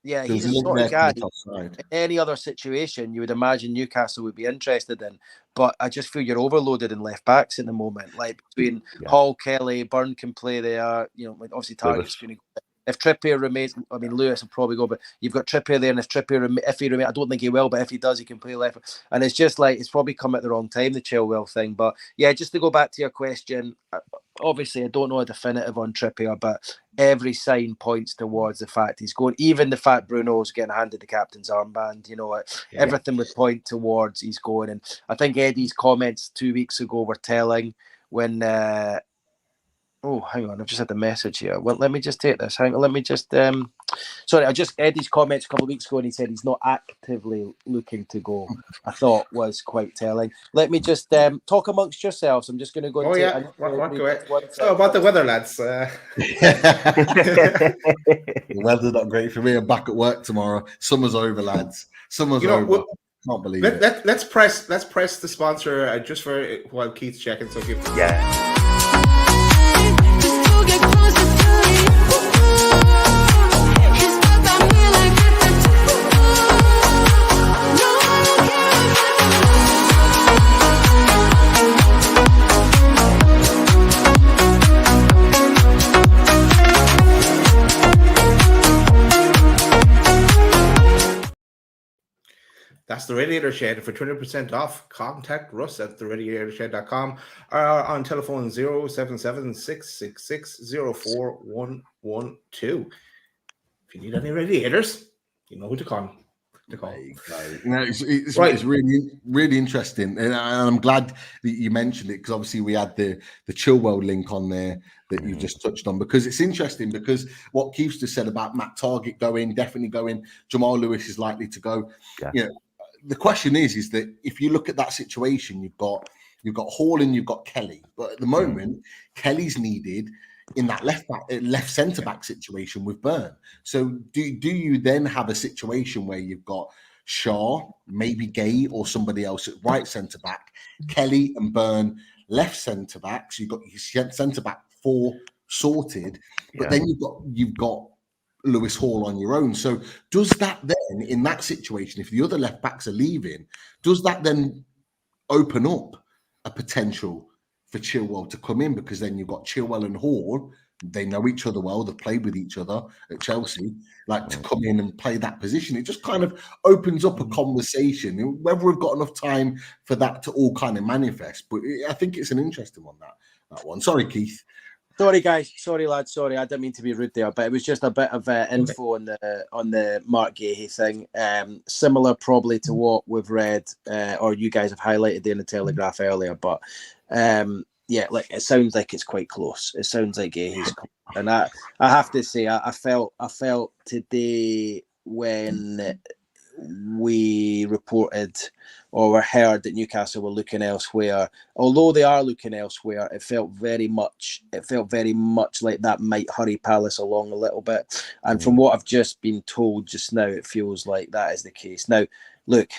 Yeah, he's the sort of guy. In any other situation, you would imagine Newcastle would be interested in, but I just feel you're overloaded in left backs in the moment. Like between Hall, Kelly, Byrne can play there. Obviously Target's going to. If Trippier remains, I mean Lewis will probably go, but you've got Trippier there, and if he remains, I don't think he will, but if he does, he can play left. And it's just like it's probably come at the wrong time, the Chilwell thing. But yeah, just to go back to your question, obviously I don't know a definitive on Trippier, but every sign points towards the fact he's going. Even the fact Bruno's getting handed the captain's armband, everything would point towards he's going. And I think Eddie's comments 2 weeks ago were telling when. Oh, hang on! I've just had the message here. Well, let me just take this. Hang on. Let me just. Sorry, Eddie's comments a couple of weeks ago, and he said he's not actively looking to go. I thought was quite telling. Let me just talk amongst yourselves. I'm just going to go. About the weather, lads. The weather's not great for me. I'm back at work tomorrow. Summer's over, lads. Summer's over. Can't believe it. Let's press the sponsor just for while Keith's checking. So that's the Radiator Shed. For 20% off, contact Russ at theradiatorshed.com or on telephone 077-666-04112. If you need any radiators, you know who to call. to call. There you go. No, it's Right. It's really interesting, and I'm glad that you mentioned it because obviously we had the Chilwell link on there that you just touched on, because it's interesting, because what Keith's just said about Matt Targett definitely going, Jamal Lewis is likely to go. Yeah. You know, the question is that if you look at that situation, you've got Hall and you've got Kelly, but at the moment Kelly's needed in that left centre back situation with Burn. So do you then have a situation where you've got Shaw, maybe Guehi or somebody else at right centre back, Kelly and Burn left centre back, so you've got your centre back 4 sorted, but then you've got Lewis Hall on your own. So does that then, in that situation, if the other left backs are leaving, does that then open up a potential for Chilwell to come in? Because then you've got Chilwell and Hall, they know each other well, they've played with each other at Chelsea, like to come in and play that position. It just kind of opens up a conversation, whether we've got enough time for that to all kind of manifest. But I think it's an interesting one, that one. Sorry, Keith. Sorry, guys. Sorry, lads. Sorry, I didn't mean to be rude there, but it was just a bit of info on the Mark Guehi thing. Similar probably to what we've read, or you guys have highlighted there in the Telegraph earlier. But yeah, like it sounds like it's quite close. It sounds like Guehi's close. And I have to say, I felt today when we reported or were heard that Newcastle were looking elsewhere. Although they are looking elsewhere, it felt very much like that might hurry Palace along a little bit. And from what I've just been told just now, it feels like that is the case. Now, look,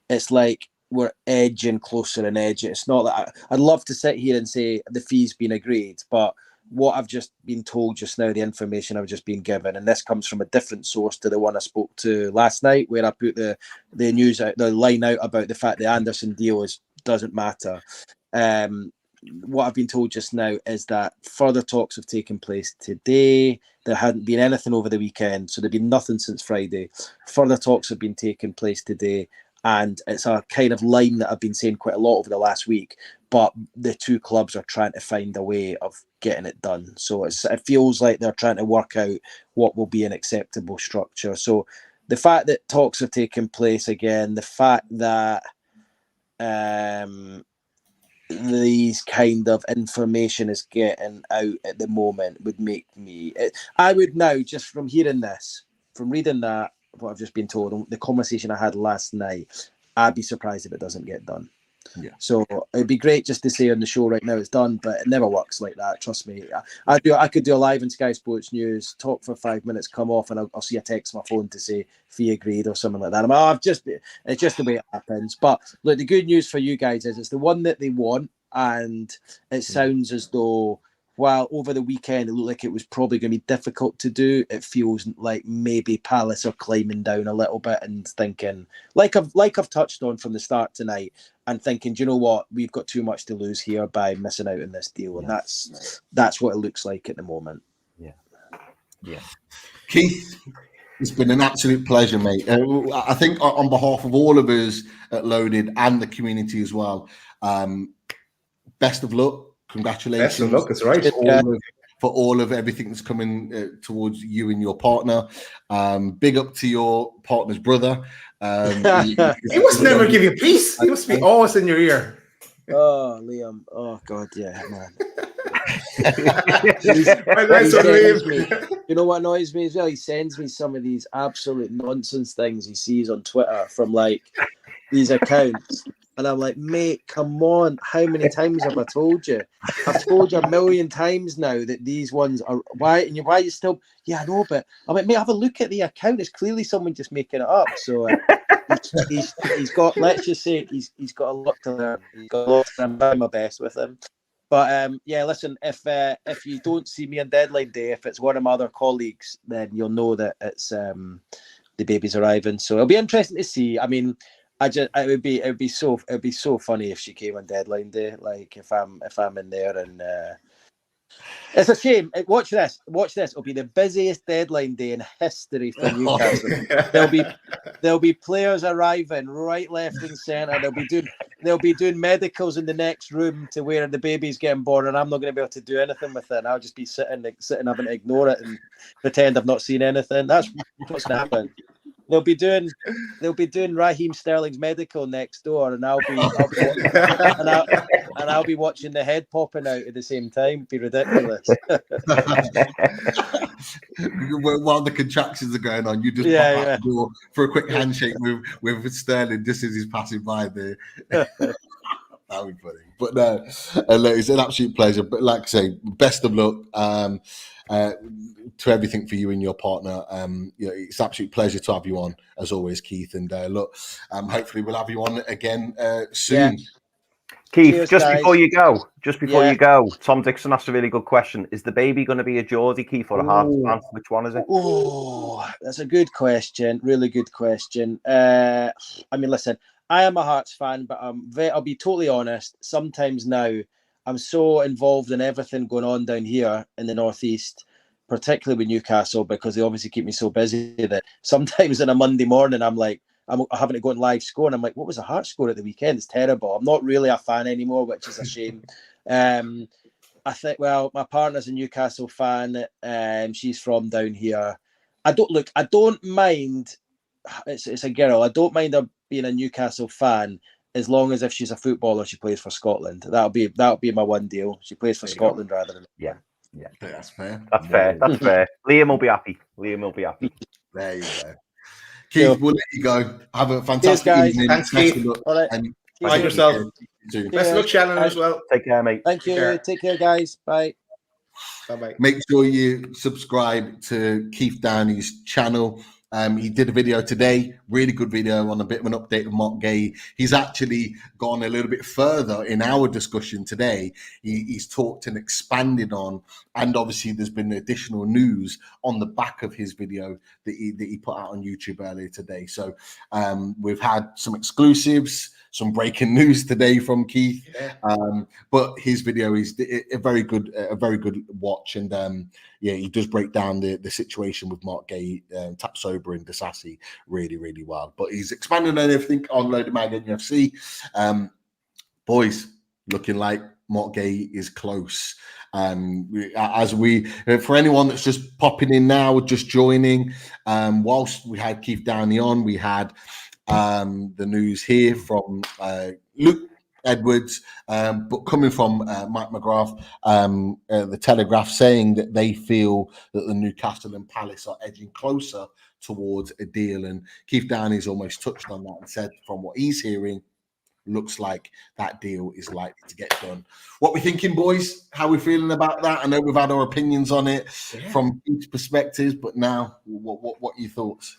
it's like we're edging closer and edging. It's not that I'd love to sit here and say the fee's been agreed, but what I've just been told just now, the information I've just been given, and this comes from a different source to the one I spoke to last night, where I put the news out, the line out about the fact the Anderson deal doesn't matter. What I've been told just now is that further talks have taken place today. There hadn't been anything over the weekend, so there'd been nothing since Friday. Further talks have been taking place today. And it's a kind of line that I've been saying quite a lot over the last week, but the two clubs are trying to find a way of getting it done. So it feels like they're trying to work out what will be an acceptable structure. So the fact that talks have taken place again, the fact that these kind of information is getting out at the moment would make me... I would now, just from hearing this, from reading that, what I've just been told, the conversation I had last night, I'd be surprised if it doesn't get done. Yeah. So it'd be great just to say on the show right now it's done, but it never works like that. Trust me. I could do a live in Sky Sports News, talk for 5 minutes, come off, and I'll see a text on my phone to say fee agreed or something like that. It's just the way it happens. But look, the good news for you guys is it's the one that they want, and it sounds as though, while over the weekend it looked like it was probably going to be difficult to do, it feels like maybe Palace are climbing down a little bit and thinking, like I've touched on from the start tonight, and thinking, do you know what, we've got too much to lose here by missing out on this deal, and that's what it looks like at the moment. Yeah. Keith, it's been an absolute pleasure, mate. I think on behalf of all of us at Loaded and the community as well, best of luck. Congratulations. Best of luck, that's right. For all of everything that's coming towards you and your partner. Big up to your partner's brother. He must never give you peace. He must be always in your ear. Oh, Liam. Oh, God, yeah, man. You know what annoys me as well? He sends me some of these absolute nonsense things he sees on Twitter from like these accounts. And I'm like, mate, come on. How many times have I told you? I've told you a million times now that these ones are... Why are you still... Yeah, I know, but... I'm like, mate, have a look at the account. It's clearly someone just making it up. So he's got... Let's just say he's got a lot to learn. He's got a lot to learn. I'm trying my best with him. But, yeah, listen, if you don't see me on deadline day, if it's one of my other colleagues, then you'll know that it's the baby's arriving. So it'll be interesting to see. I mean... it would be so funny if she came on deadline day, like if I'm in there, and it's a shame. Watch this. It'll be the busiest deadline day in history for Newcastle. There'll be players arriving right, left, and centre. They'll be doing medicals in the next room to where the baby's getting born, and I'm not going to be able to do anything with it. And I'll just be sitting having to ignore it and pretend I've not seen anything. That's what's going to happen. They'll be doing Raheem Sterling's medical next door, and I'll be watching the head popping out at the same time. It'd be ridiculous. While the contractions are going on, you just pop out the door for a quick handshake with Sterling just as he's passing by there. That would be funny. But no, it's an absolute pleasure. But like I say, best of luck to everything for you and your partner. It's an absolute pleasure to have you on, as always, Keith. And look, hopefully we'll have you on again soon. Yeah. Keith, cheers, just guys. before you go, Tom Dixon asked a really good question. Is the baby going to be a Geordie, Keith, or a Hearts fan? Which one is it? Oh, that's a good question. Really good question. I mean, listen, I am a Hearts fan, but I'll be totally honest. Sometimes now, I'm so involved in everything going on down here in the Northeast, particularly with Newcastle, because they obviously keep me so busy that sometimes on a Monday morning, I'm having to go on live score, and I'm like, what was the Hearts score at the weekend? It's terrible. I'm not really a fan anymore, which is a shame. I think, well, my partner's a Newcastle fan. She's from down here. I don't mind. It's a girl. I don't mind her being a Newcastle fan as long as if she's a footballer, she plays for Scotland. That'll be my one deal. She plays for Scotland rather than yeah. That's fair. That's fair. Liam will be happy. There you go. Keith, we'll let you go. Have a fantastic evening. Thanks, Keith. All right. Mind yourself. Best of luck, Shannon, as well. Take care, mate. Thank you. Take care, guys. Bye. Bye-bye. Make sure you subscribe to Keith Downie's channel. He did a video today, really good video on a bit of an update of Mark Guehi. He's actually gone a little bit further in our discussion today. He's talked and expanded on, and obviously there's been additional news on the back of his video that he put out on YouTube earlier today. So we've had some exclusives, some breaking news today from Keith, but his video is a very good watch, and he does break down the situation with Mark Guehi, Tap Sober and Disassi really, really well. But he's expanding on everything on Loaded Mag NUFC. Boys, looking like Mark Guehi is close. For anyone that's just popping in now, just joining, whilst we had Keith Downie on, we had the news here from Luke Edwards, but coming from Mike McGrath, the Telegraph, saying that they feel that the Newcastle and Palace are edging closer towards a deal. And Keith Downie's almost touched on that and said, from what he's hearing, looks like that deal is likely to get done. What we thinking, boys? How we feeling about that? I know we've had our opinions on it from each perspectives, but now, what are your thoughts?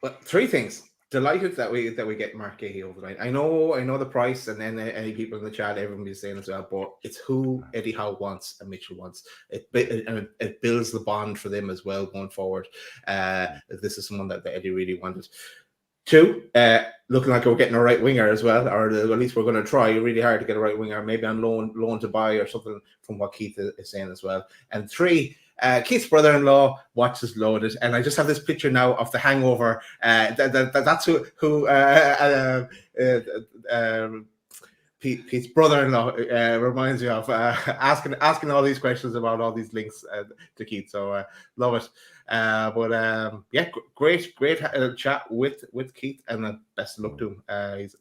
Well, three things. Delighted that we get Mark Guehi over the line. I know the price, and then any people in the chat, everyone be saying as well. But it's who Eddie Howe wants and Mitchell wants. It builds the bond for them as well going forward. This is someone that Eddie really wanted. Two, looking like we're getting a right winger as well, or at least we're going to try really hard to get a right winger, maybe on loan to buy or something, from what Keith is saying as well. And three, Keith's brother-in-law watches Loaded, and I just have this picture now of The Hangover. That's who Pete's brother-in-law reminds me of, asking all these questions about all these links to Keith. So love it. Great chat with Keith, and best of luck to him. He's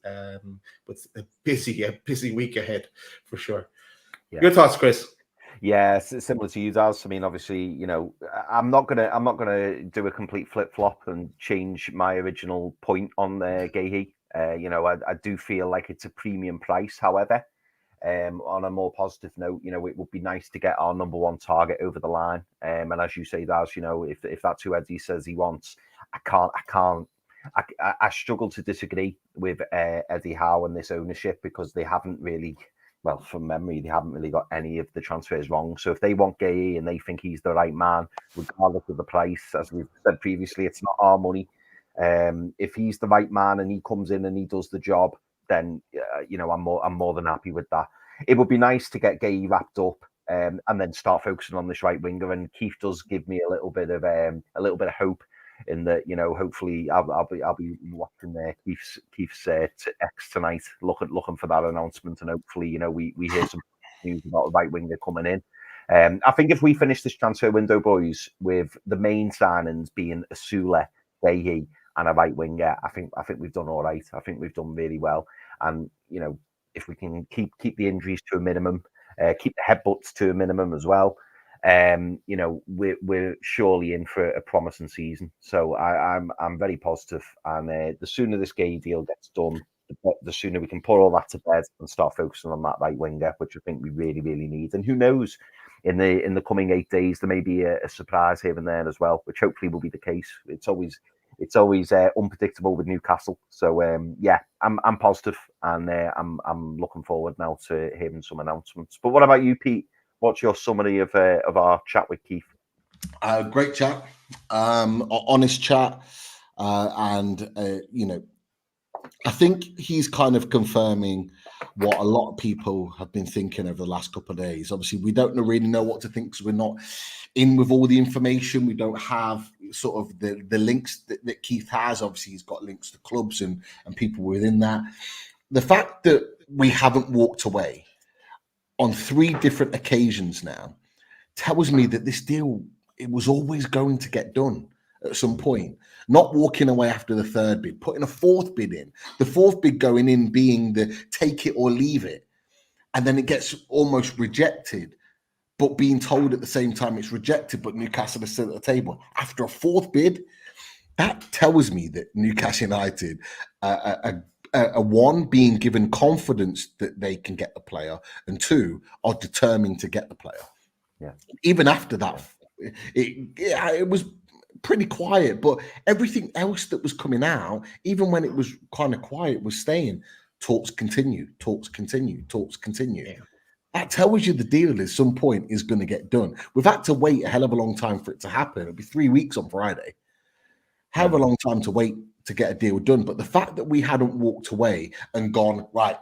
with a busy week ahead for sure. Your thoughts, Chris? Yeah, similar to you, Daz. I mean, obviously, I'm not gonna do a complete flip flop and change my original point on Guehi. I do feel like it's a premium price. However, on a more positive note, it would be nice to get our number one target over the line. And as you say, Daz, if that's who Eddie says he wants, I struggle to disagree with Eddie Howe and this ownership, because they haven't really. Well, from memory, they haven't really got any of the transfers wrong. So if they want Guehi and they think he's the right man, regardless of the price, as we've said previously, it's not our money. If he's the right man and he comes in and he does the job, then I'm more than happy with that. It would be nice to get Guehi wrapped up and then start focusing on this right winger. And Keith does give me a little bit of hope in that, hopefully I'll be watching Keith's X tonight, looking for that announcement, and hopefully we hear some news about the right winger coming in. I think if we finish this transfer window, boys, with the main signings being Asula, Guehi, and a right winger, I think we've done all right. I think we've done really well. And if we can keep the injuries to a minimum, keep the headbutts to a minimum as well, we're surely in for a promising season. So I'm very positive, and the sooner this Guehi deal gets done, the sooner we can put all that to bed and start focusing on that right winger, which I think we really, really need. And who knows, in the coming 8 days, there may be a surprise here and there as well, which hopefully will be the case. It's always unpredictable with Newcastle. So I'm positive, and I'm looking forward now to hearing some announcements. But what about you, Pete? What's your summary of our chat with Keith? Great chat, honest chat, and I think he's kind of confirming what a lot of people have been thinking over the last couple of days. Obviously, we don't really know what to think because we're not in with all the information. We don't have sort of the links that Keith has. Obviously, he's got links to clubs and people within that. The fact that we haven't walked away on 3 different occasions now tells me that this deal, it was always going to get done at some point. Not walking away after the 3rd bid, putting a 4th bid in, the 4th bid going in being the take it or leave it, and then it gets almost rejected, but being told at the same time it's rejected, but Newcastle is still at the table after a 4th bid. That tells me that Newcastle United one, being given confidence that they can get the player, and 2, are determined to get the player. Yeah. Even after that, it was pretty quiet, but everything else that was coming out, even when it was kind of quiet, was staying. Talks continue. Yeah. That tells you the deal at some point is going to get done. We've had to wait a hell of a long time for it to happen. It'll be 3 weeks on Friday. Hell of a long time to wait to get a deal done. But the fact that we hadn't walked away and gone, right,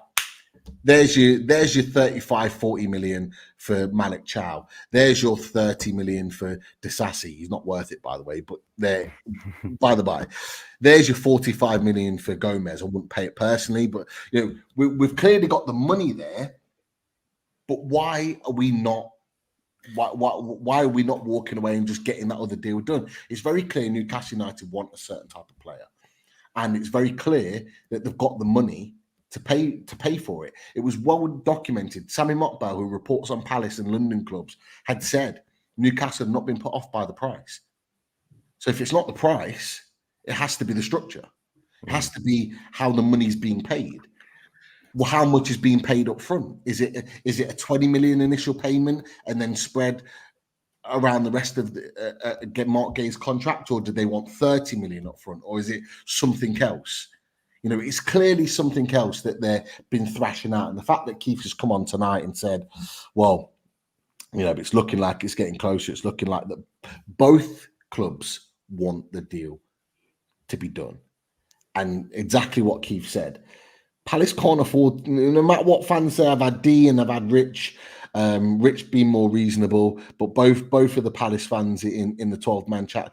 there's your 35, 40 million for Malik Chow. There's your 30 million for Disasi. He's not worth it, by the way, but there, by the by, there's your 45 million for Gomez. I wouldn't pay it personally, but we've clearly got the money there. But why are we not? Why are we not walking away and just getting that other deal done? It's very clear Newcastle United want a certain type of player, and it's very clear that they've got the money to pay for it. It was well documented. Sammy Mokbel, who reports on Palace and London clubs, had said Newcastle had not been put off by the price. So if it's not the price, it has to be the structure. It has to be how the money's being paid. Well, how much is being paid up front? Is it a 20 million initial payment and then spread around the rest of get Mark Guehi's contract, or do they want 30 million up front, or is it something else? It's clearly something else that they've been thrashing out. And the fact that Keith has come on tonight and said, well, it's looking like it's getting closer. It's looking like that both clubs want the deal to be done. And exactly what Keith said. Palace can't afford, no matter what fans say. I've had D and I've had Rich. Rich being more reasonable, but both of the Palace fans in the 12-man chat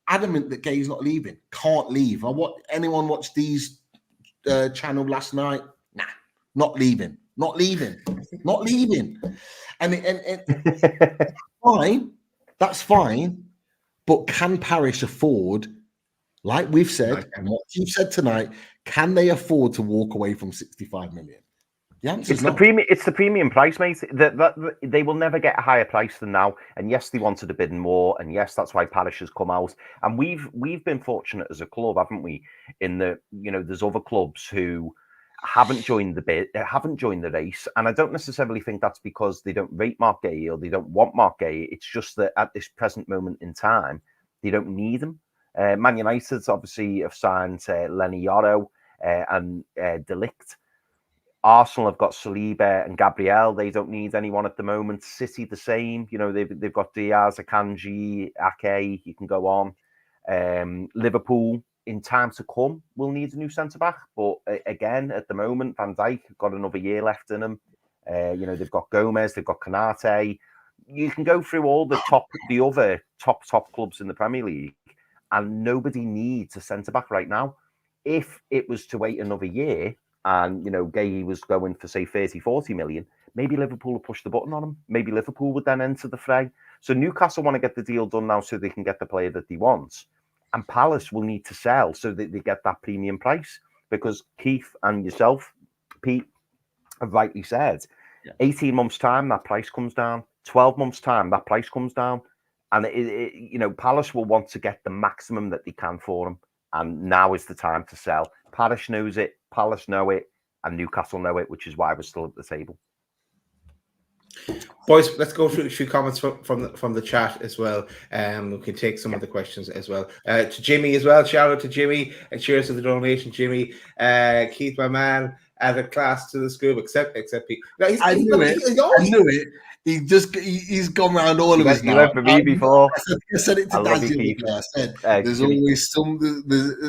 adamant that Guehi's not leaving. Can't leave. Anyone watch D's channel last night? Nah, not leaving. Not leaving. And fine. That's fine. But can Parish afford, like we've said, and what you've said tonight, can they afford to walk away from 65 million? The answer is no. It's the premium price, mate. That they will never get a higher price than now. And yes, they wanted a bid more. And yes, that's why Parish has come out. And we've been fortunate as a club, haven't we? In the there's other clubs who haven't joined the race. And I don't necessarily think that's because they don't rate Mark Guehi or they don't want Mark Guehi. It's just that at this present moment in time, they don't need him. Man United obviously have signed Lenny Yoro and Delict. Arsenal have got Saliba and Gabriel. They don't need anyone at the moment. City the same. They've got Diaz, Akanji, Ake. You can go on. Liverpool in time to come will need a new centre back, but again at the moment Van Dijk got another year left in him. They've got Gomez, they've got Konate. You can go through all the other top clubs in the Premier League, and nobody needs a centre back right now. If it was to wait another year, and Guehi was going for say 30-40 million, maybe Liverpool would push the button on him. Maybe Liverpool would then enter the fray. So Newcastle want to get the deal done now so they can get the player that they want. and Palace will need to sell so that they get that premium price, because Keith and yourself, Pete, have rightly said, 18 months' time, that price comes down. 12 months' time, that price comes down. And, Palace will want to get the maximum that they can for them. And now is the time to sell. Palace knows it, Palace know it, and Newcastle know it, which is why we're still at the table. Boys, let's go through a few comments from the chat as well. We can take some of the questions as well. To Jimmy as well, shout out to Jimmy, and cheers to the donation, Jimmy. Keith, my man, added class to the school, except Pete. No, I knew it. He's gone around all of us now. You went for me before. I said it to Dan the other day. I said, there's always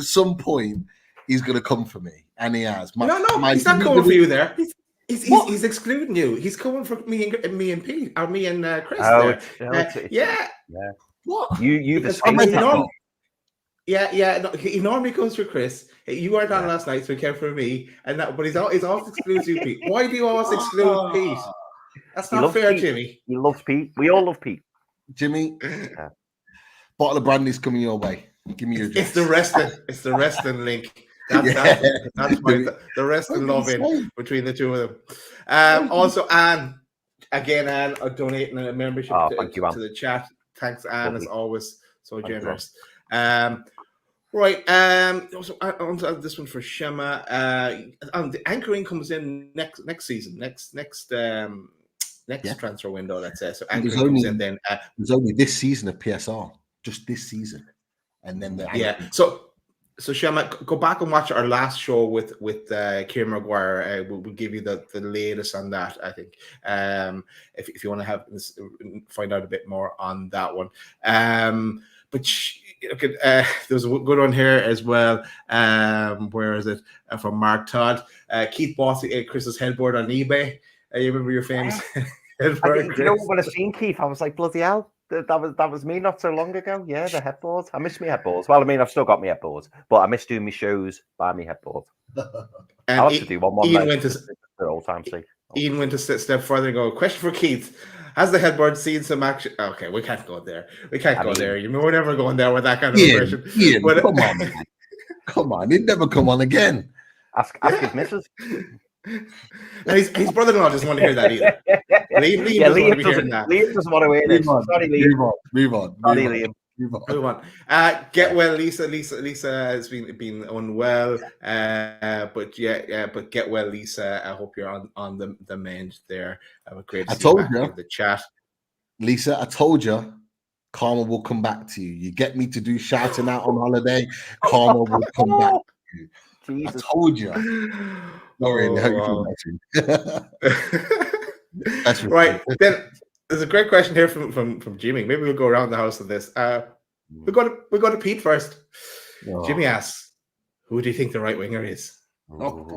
some point he's going to come for me, and he has. He's not coming for you there. He's excluding you. He's coming for me and Pete, or me and Chris. Yeah. What? You the he normally comes for Chris. You weren't on last night, so he came for me. But he's always excludes you, Pete. Why do you always exclude Pete? That's not fair, Pete. Jimmy. He loves Pete. We all love Pete. Jimmy, bottle of brandy's coming your way. Give me your address. It's the wrestling link. That's the wrestling love in between the two of them. Also, Anne, donating a membership to the chat. Thanks, Anne, lovely. As always, so generous. Right. Also, on this one for Shema. The anchoring comes in next season, next transfer window. Let's say. So anchoring comes in then. There's only this season of PSR, just this season, and then So Shema, go back and watch our last show with Kieran Maguire. We'll give you the latest on that, I think. If you want to find out a bit more on that one. But there was a good one here as well. Where is it? From Mark Todd. Keith bought Chris's headboard on eBay. You remember your famous headboard? When I seen Keith, I was like, bloody hell. That was me not so long ago. Yeah, the headboards. I miss my headboards. Well, I mean, I've still got my headboards, but I miss doing my shows by my headboards. I'll have to do one Ian night went to for all time's sake. Ian went a step further and go, question for Keith. Has the headboard seen some action? Okay, we can't go there. There. You know, we're never going there with that kind of impression. Ian, come on, man. Come on. He'd never come on again. Ask his missus. And his brother-in-law doesn't want to hear that either. Liam doesn't want to hear this. Sorry, Liam. Move on. Sorry, Liam. Move on. Get well, Lisa. Lisa has been unwell. But get well, Lisa. I hope you're on the mend there. Great. I told you in the chat, Lisa. I told you. Karma will come back to you. You get me to do shouting out on holiday. Karma will come back to you. Jesus. I told you. That's right. Then there's a great question here from Jimmy. Maybe we'll go around the house of this. We go to Pete first. Oh. Jimmy asks, "Who do you think the right winger is?" Look,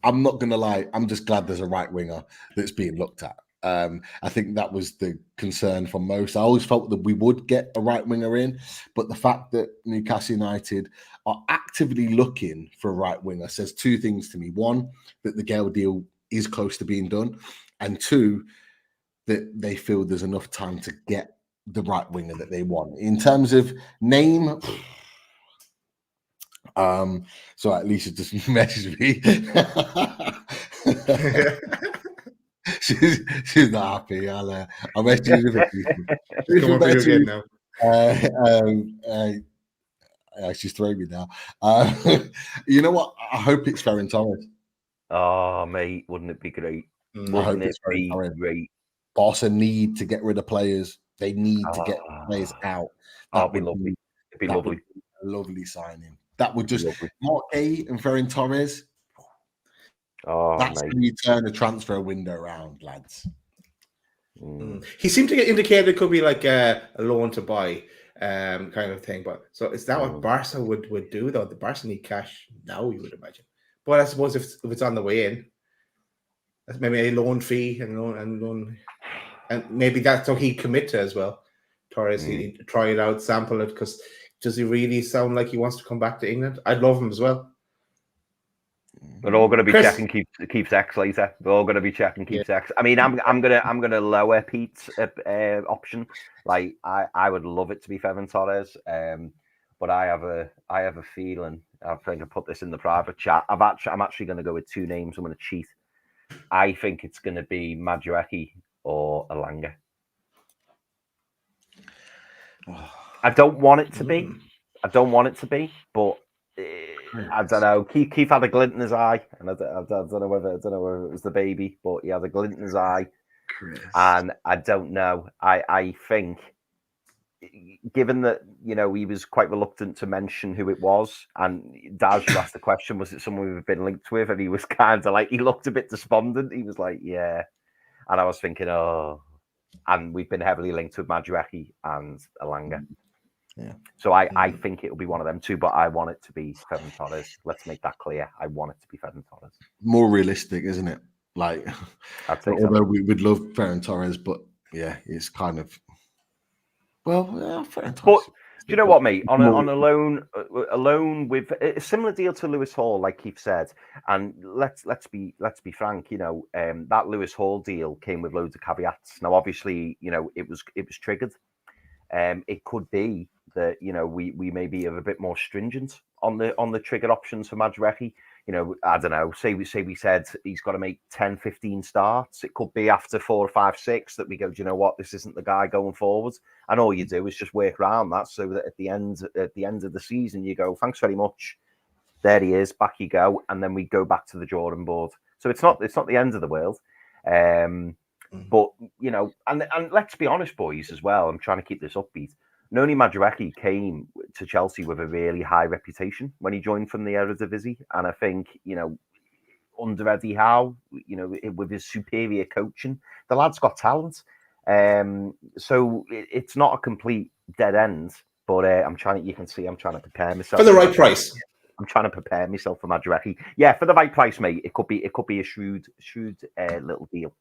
I'm not gonna lie. I'm just glad there's a right winger that's being looked at. I think that was the concern for most. I always felt that we would get a right winger in, but the fact that Newcastle United are actively looking for a right winger says two things to me. One, that the Gale deal is close to being done, and two, that they feel there's enough time to get the right winger that they want. In terms of name, so at least it just messaged me. She's not happy. I'll message you with it. She's throwing me now. You know what? I hope it's Ferran Torres. Oh, mate, wouldn't it be great? Wouldn't it be great? Barca need to get rid of players. They need to get players out. That'd be lovely. It'd be lovely. A lovely signing. That would just Mark A and Ferran Torres. That's when you turn the transfer window around, lads. He seemed to indicate it could be like a loan to buy kind of thing. But so is that what Barca would do though? The Barca need cash now, you would imagine. But I suppose if it's on the way in, that's maybe a loan fee and maybe that's what he commit to as well. Torres, he try it out, sample it, because does he really sound like he wants to come back to England? I'd love him as well. They're all going to be Chris. checking keeps X later. They're all going to be checking keeps X. I mean, I'm gonna lower Pete's option. Like I would love it to be Ferran Torres, but I have a feeling. I think I put this in the private chat. I'm actually going to go with two names. I'm going to cheat. I think it's going to be Madueke or Elanga. I don't want it to be. But I don't know. Keith had a glint in his eye, and I don't know whether it was the baby, but he had a glint in his eye, Chris. and I don't know. I think, given that he was quite reluctant to mention who it was, and Daz, you asked the question, was it someone we've been linked with, and he was kind of like, he looked a bit despondent. He was like, yeah, and I was thinking, oh, and we've been heavily linked with Madueke and Elanga. Yeah. So I think it'll be one of them two, but I want it to be Ferran Torres. Let's make that clear. I want it to be Ferran Torres. More realistic, isn't it? Like, although we would love Ferran Torres, but yeah, it's kind of Ferran Torres. But do you know what, mate? On a loan with a similar deal to Lewis Hall, like Keith said, and let's be frank. That Lewis Hall deal came with loads of caveats. Now, obviously, it was triggered. It could be that we may be a bit more stringent on the trigger options for Madueke. I don't know. Say we said he's got to make 10, 15 starts. It could be after 4 or 5, 6 that we go, do you know what? This isn't the guy going forward. And all you do is just work around that, so that at the end of the season, you go, thanks very much. There he is. Back you go, and then we go back to the drawing board. So it's not the end of the world. But and let's be honest, boys, as well. I'm trying to keep this upbeat. Noni Madueke came to Chelsea with a really high reputation when he joined from the Eredivisie, and I think under Eddie Howe, with his superior coaching, the lad's got talent. So it's not a complete dead end, but I'm trying to prepare myself for the right price. I'm trying to prepare myself for Madueke. Yeah, for the right price, mate. It could be a shrewd little deal.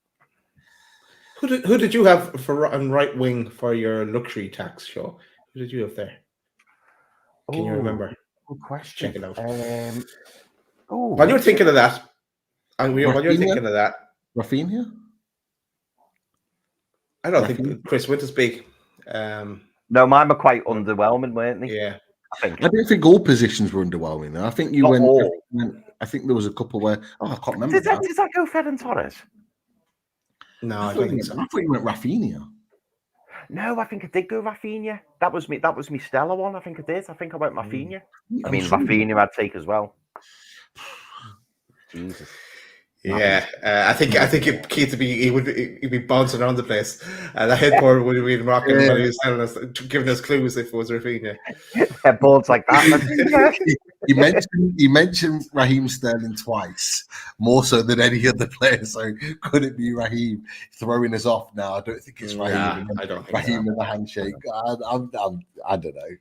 Who did you have on right wing for your luxury tax show? Who did you have there? Can you remember? Good question. Check it out. While you're thinking of that, Rafinha? I don't think Chris went to speak. No, mine were quite underwhelming, weren't they? Yeah. I don't think all positions were underwhelming. Though. I think you went. I think there was a couple where I can't remember. Did that go Ferran Torres? No, I don't think so. I thought you went Rafinha. No, I think I did go Rafinha. That was me Stella one. I think I did. I think I went Rafinha. I mean, Rafinha I'd take as well. Jesus. Yeah, I think Keith would be bouncing around the place. That headboard would have been rocking when he was telling us, giving us clues if it was Rafinha. Headboards like that. You mentioned Raheem Sterling twice, more so than any other player. So could it be Raheem throwing us off now? I don't think it's Raheem. I don't think Raheem so. in the handshake. I don't know.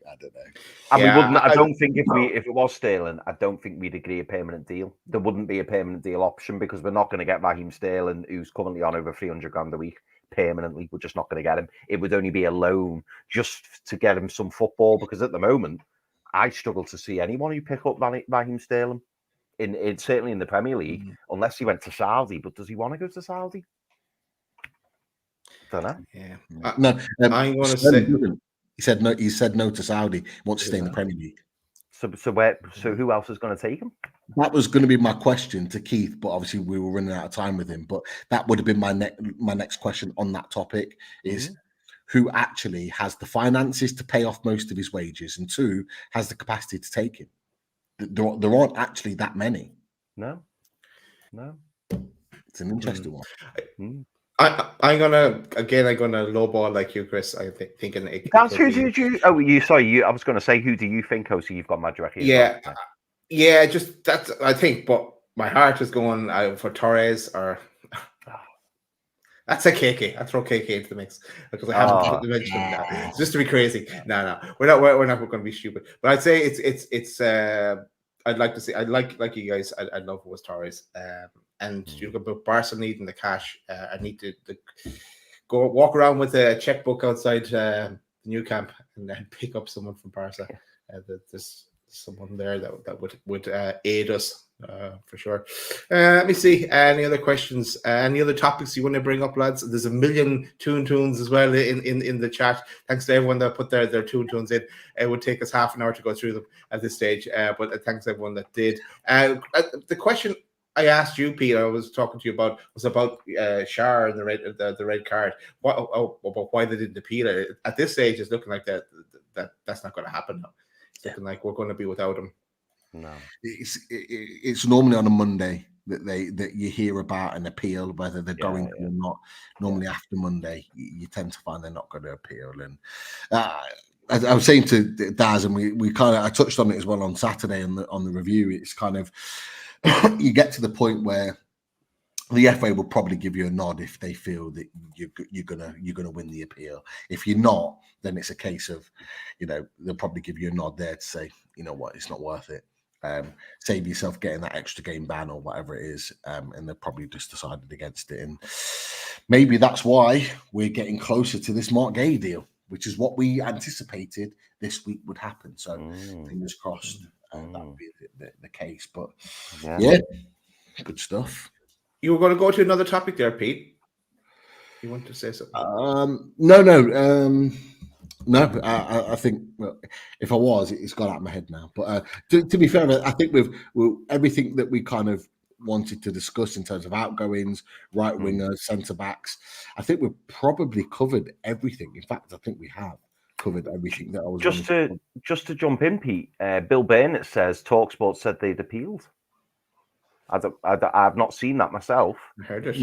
And we wouldn't. I don't think if it was Sterling, I don't think we'd agree a permanent deal. There wouldn't be a permanent deal option because we're not going to get Raheem Sterling, who's currently on over 300 grand a week, permanently. We're just not going to get him. It would only be a loan just to get him some football because at the moment, I struggle to see anyone who pick up Raheem Sterling in certainly in the Premier League, unless he went to Saudi. But does he want to go to Saudi? Don't know. Yeah. No, I'm going to say he said no. He said no to Saudi. He wants to stay in the Premier League. So who else is going to take him? That was going to be my question to Keith, but obviously we were running out of time with him. But that would have been my next question on that topic: is who actually has the finances to pay off most of his wages, and 2, has the capacity to take him. There aren't actually that many. No. It's an interesting one. I'm gonna lowball like you, Chris. I thinking. That's who did you? Oh, I was going to say, who do you think? Oh, so you've got Madueke. Yeah. Just that's I think, but my heart is going for Torres or. That's a KK. I throw KK into the mix because I haven't mentioned that. Just to be crazy. No, we're not going to be stupid. But I'd say it's. I'd like to see. I'd like you guys. I'd love it was Torres. And you look about Barca needing the cash. I need to go walk around with a checkbook outside the new camp and then pick up someone from Barca. There's someone there that would aid us For sure. Let me see. Any other questions? Any other topics you want to bring up, lads? There's a million tunes as well in the chat. Thanks to everyone that put their tunes in. It would take us half an hour to go through them at this stage, but thanks to everyone that did. The question I asked you, Pete, I was talking to you about was about Shar and the red card. About why they didn't appeal it. At this stage, it's looking like that's not going to happen now. It's looking like we're going to be without him. No, it's normally on a Monday that you hear about an appeal, whether they're going to or not. Normally after Monday, you tend to find they're not going to appeal. And I was saying to Daz, and I touched on it as well on Saturday on the review. It's kind of you get to the point where the FA will probably give you a nod if they feel that you're gonna win the appeal. If you're not, then it's a case of, they'll probably give you a nod there to say, you know what, it's not worth it. Save yourself getting that extra game ban or whatever it is, and they've probably just decided against it. And maybe that's why we're getting closer to this Mark Guehi deal, which is what we anticipated this week would happen. So fingers crossed that would be the case. But yeah, good stuff. You were going to go to another topic there, Pete. You want to say something? No. I think if I was, it's gone out of my head now. But to be fair, I think with everything that we kind of wanted to discuss in terms of outgoings, right wingers, centre backs, I think we've probably covered everything. In fact, I think we have covered everything that I was. Just to jump in, Pete. Bill Burnett says TalkSport said they'd appealed. I've not seen that myself. I heard it.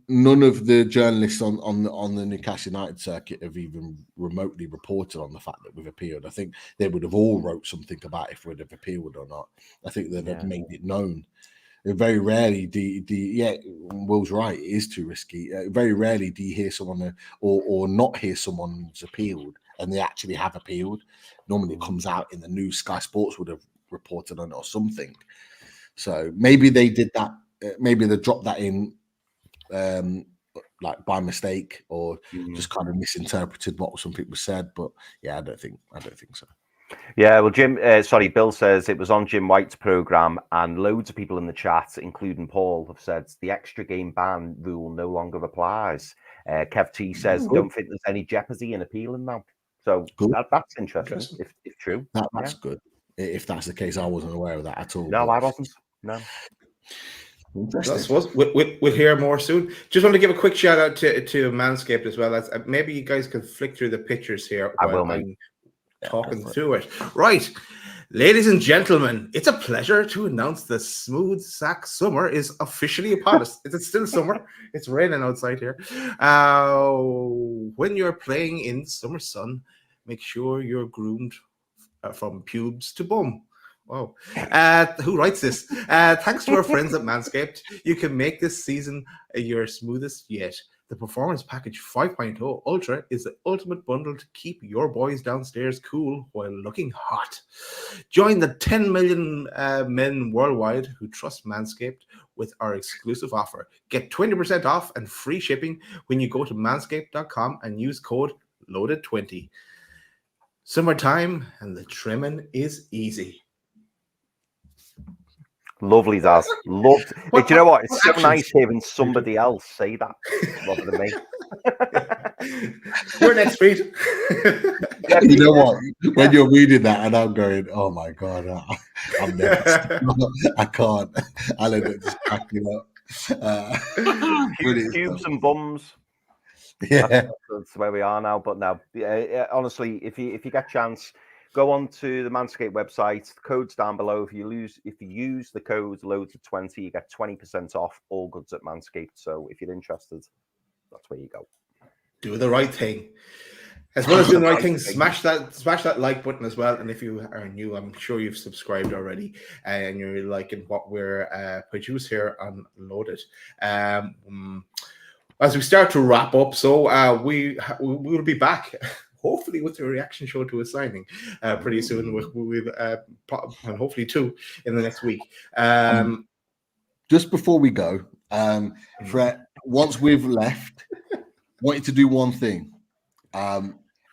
None of the journalists on the Newcastle United circuit have even remotely reported on the fact that we've appealed. I think they would have all wrote something about if we'd have appealed or not. I think they'd have made it known. Very rarely Will's right, it is too risky. Very rarely do you hear someone or not hear someone's appealed and they actually have appealed. Normally it comes out in the news. Sky Sports would have reported on it or something. So maybe they did that. Maybe they dropped that in, like by mistake, or just kind of misinterpreted what some people said. But yeah, I don't think so. Yeah, well, Bill says it was on Jim White's program, and loads of people in the chat, including Paul, have said the extra game ban rule no longer applies. Kev T says, don't think there's any jeopardy in appealing now. So that's interesting. If true, that's good. If that's the case, I wasn't aware of that at all. No, I wasn't. No. We'll hear more soon. Just want to give a quick shout out to Manscaped as well. As maybe you guys can flick through the pictures here. I will, mate. Talking through it. Right. Ladies and gentlemen, it's a pleasure to announce the Smooth Sack Summer is officially upon us. It's still summer. It's raining outside here. When you're playing in summer sun, make sure you're groomed from pubes to bum. Wow. Who writes this? Thanks to our friends at Manscaped, you can make this season your smoothest yet. The Performance Package 5.0 Ultra is the ultimate bundle to keep your boys downstairs cool while looking hot. Join the 10 million men worldwide who trust Manscaped with our exclusive offer. Get 20% off and free shipping when you go to manscaped.com and use code LOADED20. Summertime and the trimming is easy. Lovely, Daz. Loved. Do you know what? It's so nice hearing somebody else say that rather than me. We're next, Pete. You know what? When you're reading that, and I'm going, "Oh my god, I'm next. I can't." I'll end up just cracking up. Tubes and bums. Yeah, that's where we are now. But no, honestly, if you get a chance, go on to the Manscaped website. The code's down below. If you use the code LOADED20, you get 20% off all goods at Manscaped. So if you're interested, that's where you go. Do the right thing. As well as doing the right thing, smash that like button as well. And if you are new, I'm sure you've subscribed already and you're liking what we're produce here on Loaded. As we start to wrap up, so we will be back. Hopefully with a reaction show to a signing pretty soon. And hopefully two in the next week. Just before we go, Fred, once we've left, I want you to do one thing.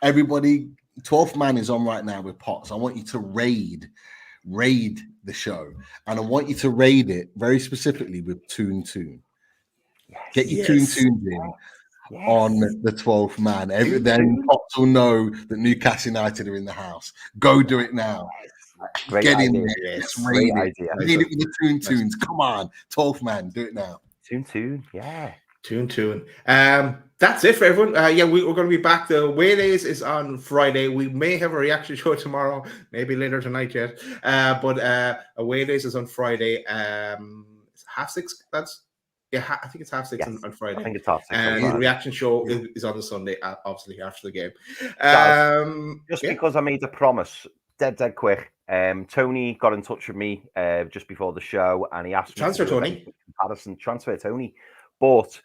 Everybody, 12th man is on right now with Pots. I want you to raid raid the show, and I want you to raid it very specifically with Toon. Get your tunes in on the 12th man. Then Pops will know that Newcastle United are in the house. Go do it now. Great Get idea. in there. Let's raid it. Raid it with the Toons. Come on, 12th man. Do it now. Toon. Yeah. Toon. That's it for everyone. We're going to be back. The away days is on Friday. We may have a reaction show tomorrow, maybe later tonight yet. But away days is on Friday. 6:30, lads. Yeah, I think it's 6:30 on Friday. I think it's 6:30. And the reaction show is on the Sunday, obviously after the game. Because I made a promise, dead quick. Tony got in touch with me just before the show, and he asked me transfer Tony. But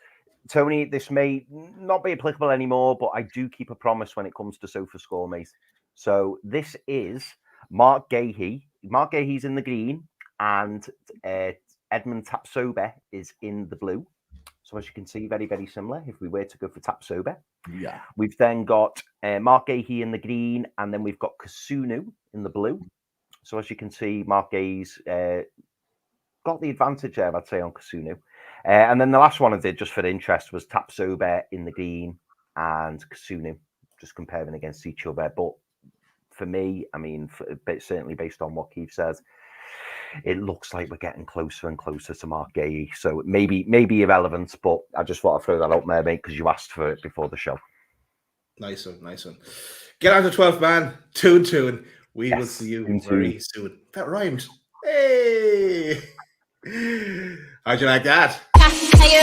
Tony, this may not be applicable anymore, but I do keep a promise when it comes to Sofa Score, mate. So this is Mark Guehi. Mark Guehi's in the green, and Edmund Tapsoba is in the blue. So as you can see, very, very similar if we were to go for Tapsoba. Yeah. We've then got Mark Guehi in the green, and then we've got Kasunu in the blue. So as you can see, Mark Guehi's got the advantage there, I'd say, on Kasunu. And then the last one I did just for interest was Tapsoba in the green and Kasunu, just comparing against each other. But for me, I mean, certainly based on what Keith says, it looks like we're getting closer and closer to Mark Guehi. So maybe irrelevant, but I just want to throw that out there, mate, because you asked for it before the show. Nice one. Get on to 12th man, Toon. We will see you very soon. That rhymed. Hey! How'd you like that? How you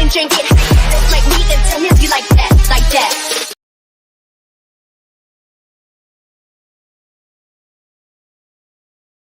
Drink it, like me, then tell me if you like that.